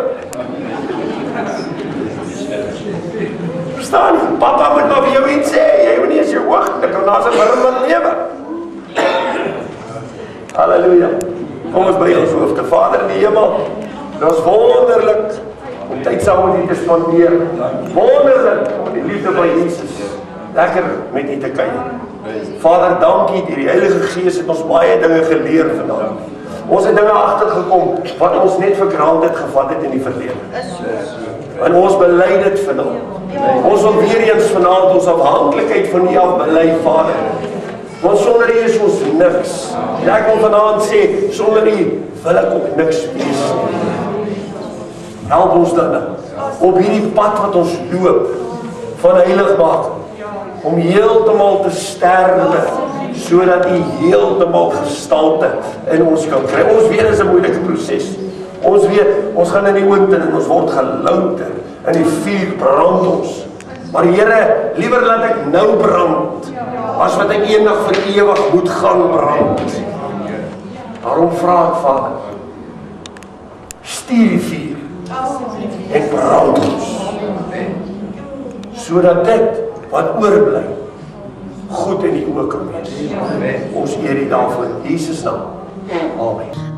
Verstaan jy? Papa moet maar vir jou iets sê. Jy moet nie eens jou oog knik want daar's 'n wurm in lewe. Halleluja. Kom ons by ons hoofde. Vader in die hemel. Dit is wonderlik om tyd saam met U te spandeer. Wonderlik om die liefde van Jesus lekker met U te kuier. Vader, dankie deur die Heilige Gees het ons baie dinge geleer vanaand. Ons het dinge agtergekom wat ons net vir granted gevat het in die verlede. En ons bely dit vanaand. Ons wil weer eens vanaand ons afhanklikheid van U af bely, Vader. Want sonder U is ons niks. En ek wil vanaand sê, sonder U wil ek ook niks wees. Help ons dan op hierdie pad wat ons loop van heiligmaking om heeltemal te sterwe sodat U heeltemal gestalte in ons kan kry. Ons weet dit is 'n moeilike proses. Ons weet ons gaan in die oond en ons word gelouter. In die vuur brand ons. Maar Here, liewer laat ek nou brand as wat ek eendag vir ewig moet gaan brand. Daarom vra ek, Vader, stuur die vuur en brand ons. Sodat dit wat oorbly goed in die oë kan wees. Ons eer U daarvoor in Jesus naam. Amen.